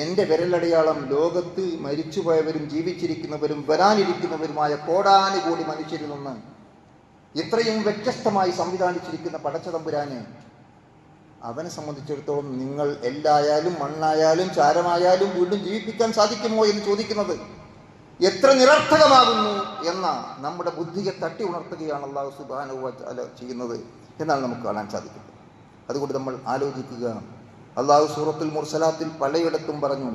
എൻ്റെ വിരലടയാളം ലോകത്ത് മരിച്ചുപോയവരും ജീവിച്ചിരിക്കുന്നവരും വരാനിരിക്കുന്നവരുമായ കോടാനുകോടി മനുഷ്യരിൽ നിന്ന് ഇത്രയും വ്യത്യസ്തമായി സംവിധാനിച്ചിരിക്കുന്ന പടച്ച തമ്പുരാന് അവനെ സംബന്ധിച്ചിടത്തോളം നിങ്ങൾ എല്ലായാലും മണ്ണായാലും ചാരമായാലും വീണ്ടും ജീവിപ്പിക്കാൻ സാധിക്കുമോ എന്ന് ചോദിക്കുന്നത് എത്ര നിരർത്ഥകമാകുന്നു എന്ന നമ്മുടെ ബുദ്ധിയെ തട്ടി ഉണർത്തുകയാണ് അല്ലാഹു സുബ്ഹാനഹു വ തആല ചെയ്യുന്നത് എന്നാണ് നമുക്ക് കാണാൻ സാധിക്കുന്നത്. അതുകൊണ്ട് നമ്മൾ ആലോചിക്കുക. അല്ലാഹു സൂറത്തുൽ മുർസലാത്തിൽ പലയിടത്തും പറഞ്ഞു,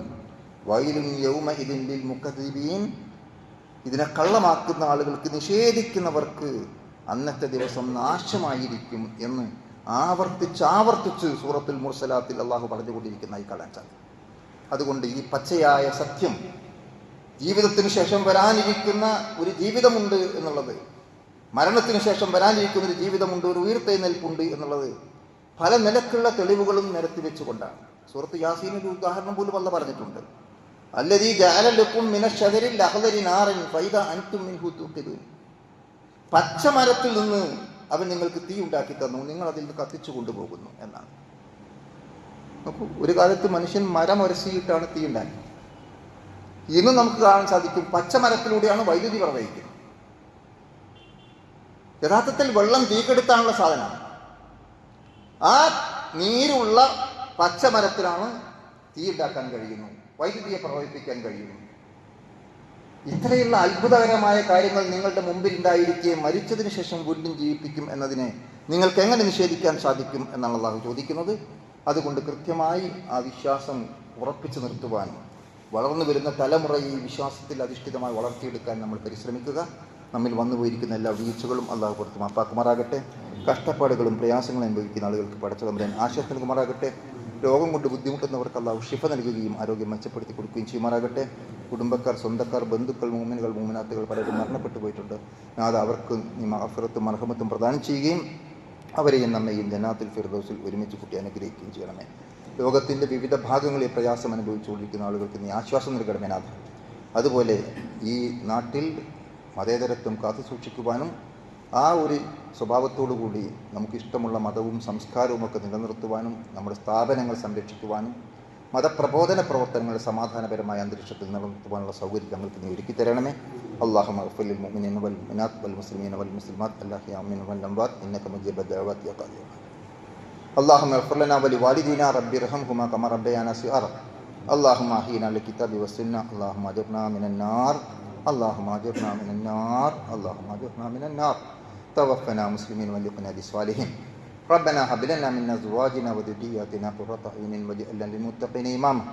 വൈലുൻ യൗമഇദിൻ ലിൽ മുകദ്ദിബീൻ, ഇതിനെ കള്ളമാക്കുന്ന ആളുകൾക്ക്, നിഷേധിക്കുന്നവർക്ക് അന്നത്തെ ദിവസം നാശമായിരിക്കും എന്ന് ആവർത്തിച്ച് സൂറത്തുൽ മുർസലാത്തിൽ അല്ലാഹു പറഞ്ഞുകൊണ്ടിരിക്കുന്നതായി കാണാൻ സാധിക്കും. അതുകൊണ്ട് ഈ പച്ചയായ സത്യം, ജീവിതത്തിന് ശേഷം വരാനിരിക്കുന്ന ഒരു ജീവിതമുണ്ട് എന്നുള്ളത്, മരണത്തിന് ശേഷം വരാനിരിക്കുന്ന ഒരു ജീവിതമുണ്ട്, ഒരു ഉയർത്തെഴുന്നേൽപ്പുണ്ട് എന്നുള്ളത് പല നിലക്കുള്ള തെളിവുകളും നിരത്തി വെച്ചുകൊണ്ടാണ്. സൂറത്ത് യാസീനിൽ ഉദാഹരണം പോലും അല്ലാഹു പറഞ്ഞിട്ടുണ്ട്. അല്ലദീ ജഅല ലക്കും മിനശ്ശജരിൽ അഖ്ദരി നാറൻ ഫൈദാ അൻതും മിൻഹു തുഖിദൂൻ, പച്ചമരത്തിൽ നിന്ന് അവൻ നിങ്ങൾക്ക് തീ ഉണ്ടാക്കി തന്നു, നിങ്ങൾ അതിൽ നിന്ന് കത്തിച്ചു കൊണ്ടുപോകുന്നു എന്നാണ്. നോക്കൂ, ഒരു കാലത്ത് മനുഷ്യൻ മരം ഉരസിയിട്ടാണ് തീ ഉണ്ടാക്കി. ഇന്ന് നമുക്ക് കാണാൻ സാധിക്കും പച്ചമരത്തിലൂടെയാണ് വൈദ്യുതി പ്രവഹിക്കുന്നത്. യഥാർത്ഥത്തിൽ വെള്ളം തീക്കെടുത്താനുള്ള സാധനമാണ്. ആ നീരുള്ള പച്ചമരത്തിലാണ് തീ ഉണ്ടാക്കാൻ കഴിയുന്നു, വൈദ്യുതിയെ പ്രവഹിപ്പിക്കാൻ കഴിയുന്നു. ഇത്രയുള്ള അത്ഭുതകരമായ കാര്യങ്ങൾ നിങ്ങളുടെ മുമ്പിൽ ഉണ്ടായിരിക്കെ മരിച്ചതിന് ശേഷം വീണ്ടും ജീവിപ്പിക്കും എന്നതിനെ നിങ്ങൾക്ക് എങ്ങനെ നിഷേധിക്കാൻ സാധിക്കും എന്നാണ് അല്ലാഹു ചോദിക്കുന്നത്. അതുകൊണ്ട് കൃത്യമായി ആ വിശ്വാസം ഉറപ്പിച്ചു നിർത്തുവാനും വളർന്നു വരുന്ന തലമുറയെ ഈ വിശ്വാസത്തിൽ അധിഷ്ഠിതമായി വളർത്തിയെടുക്കാൻ നമ്മൾ പരിശ്രമിക്കുക. നമ്മിൽ വന്നു പോയിരിക്കുന്ന എല്ലാ വീഴ്ചകളും അല്ലാഹു പുറത്ത് മാപ്പാക്കുമാറാകട്ടെ. കഷ്ടപ്പാടുകളും പ്രയാസങ്ങളും അനുഭവിക്കുന്ന ആളുകൾക്ക് പടച്ച തമ്പുരാൻ ആശ്വാസം നൽകുമാറാകട്ടെ. രോഗം കൊണ്ട് ബുദ്ധിമുട്ടുന്നവർക്ക് അല്ലാഹു ശിഫ നൽകുകയും ആരോഗ്യം മെച്ചപ്പെടുത്തി കൊടുക്കുകയും ചെയ്യുമാറാകട്ടെ. കുടുംബക്കാർ, സ്വന്തക്കാർ, ബന്ധുക്കൾ, മൂമിനുകൾ, മൂമിനാത്തുകൾ പലരും മരണപ്പെട്ടു പോയിട്ടുണ്ട്. അത് അവർക്ക് നീ മഗ്ഫിറത്തും മർഹമത്തും പ്രദാനം ചെയ്യുകയും അവരെയും നമ്മയും ജന്നാത്തുൽ ഫിർദൗസിൽ ഒരുമിച്ച് കൂട്ടി അനുഗ്രഹിക്കുകയും ചെയ്യണമേ. ലോകത്തിൻ്റെ വിവിധ ഭാഗങ്ങളിൽ പ്രയാസം അനുഭവിച്ചുകൊണ്ടിരിക്കുന്ന ആളുകൾക്ക് നീ ആശ്വാസം നൽകണമേ നാഥ. അതുപോലെ ഈ നാട്ടിൽ മതേതരത്വം കാത്തു സൂക്ഷിക്കുവാനും ആ ഒരു സ്വഭാവത്തോടു കൂടി നമുക്കിഷ്ടമുള്ള മതവും സംസ്കാരവും ഒക്കെ നിലനിർത്തുവാനും നമ്മുടെ സ്ഥാപനങ്ങൾ സംരക്ഷിക്കുവാനും മതപ്രബോധന പ്രവർത്തനങ്ങൾ സമാധാനപരമായ അന്തരീക്ഷത്തിൽ നിലനിർത്തുവാനുള്ള സൗകര്യം ഞങ്ങൾക്ക് നീ ഒരുക്കി തരണമേ. അല്ലാഹുമ്മ ഗ്ഫിർ ലിൽ മുഅ്മിനീന വൽ മുഅ്മിനാത്ത് വൽ മുസ്ലിമീന വൽ മുസ്ലിമാത്ത് അല്ലാഹി ആമീൻ വൽ അംവാത്ത് ഇന്നക മുജീബു ദഅവാതി യാ ഖാദിർ. اللهم اغفر لنا ولوالدينا رب ارحمهما كما ربيانا صغارا. اللهم احينا للكتاب والسنة. اللهم اجرنا من النار. اللهم اجرنا من النار. اللهم اجرنا من النار. توفنا مسلمين والحقنا بالصالحين. ربنا هب لنا من ازواجنا وذرياتنا قرة اعين واجعلنا للمتقين اماما.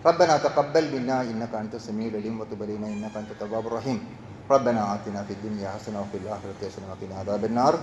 ربنا تقبل منا انك انت السميع العليم وتب علينا انك انت التواب الرحيم. ربنا آتنا في الدنيا حسنة وفي الآخرة حسنة وقنا عذاب النار.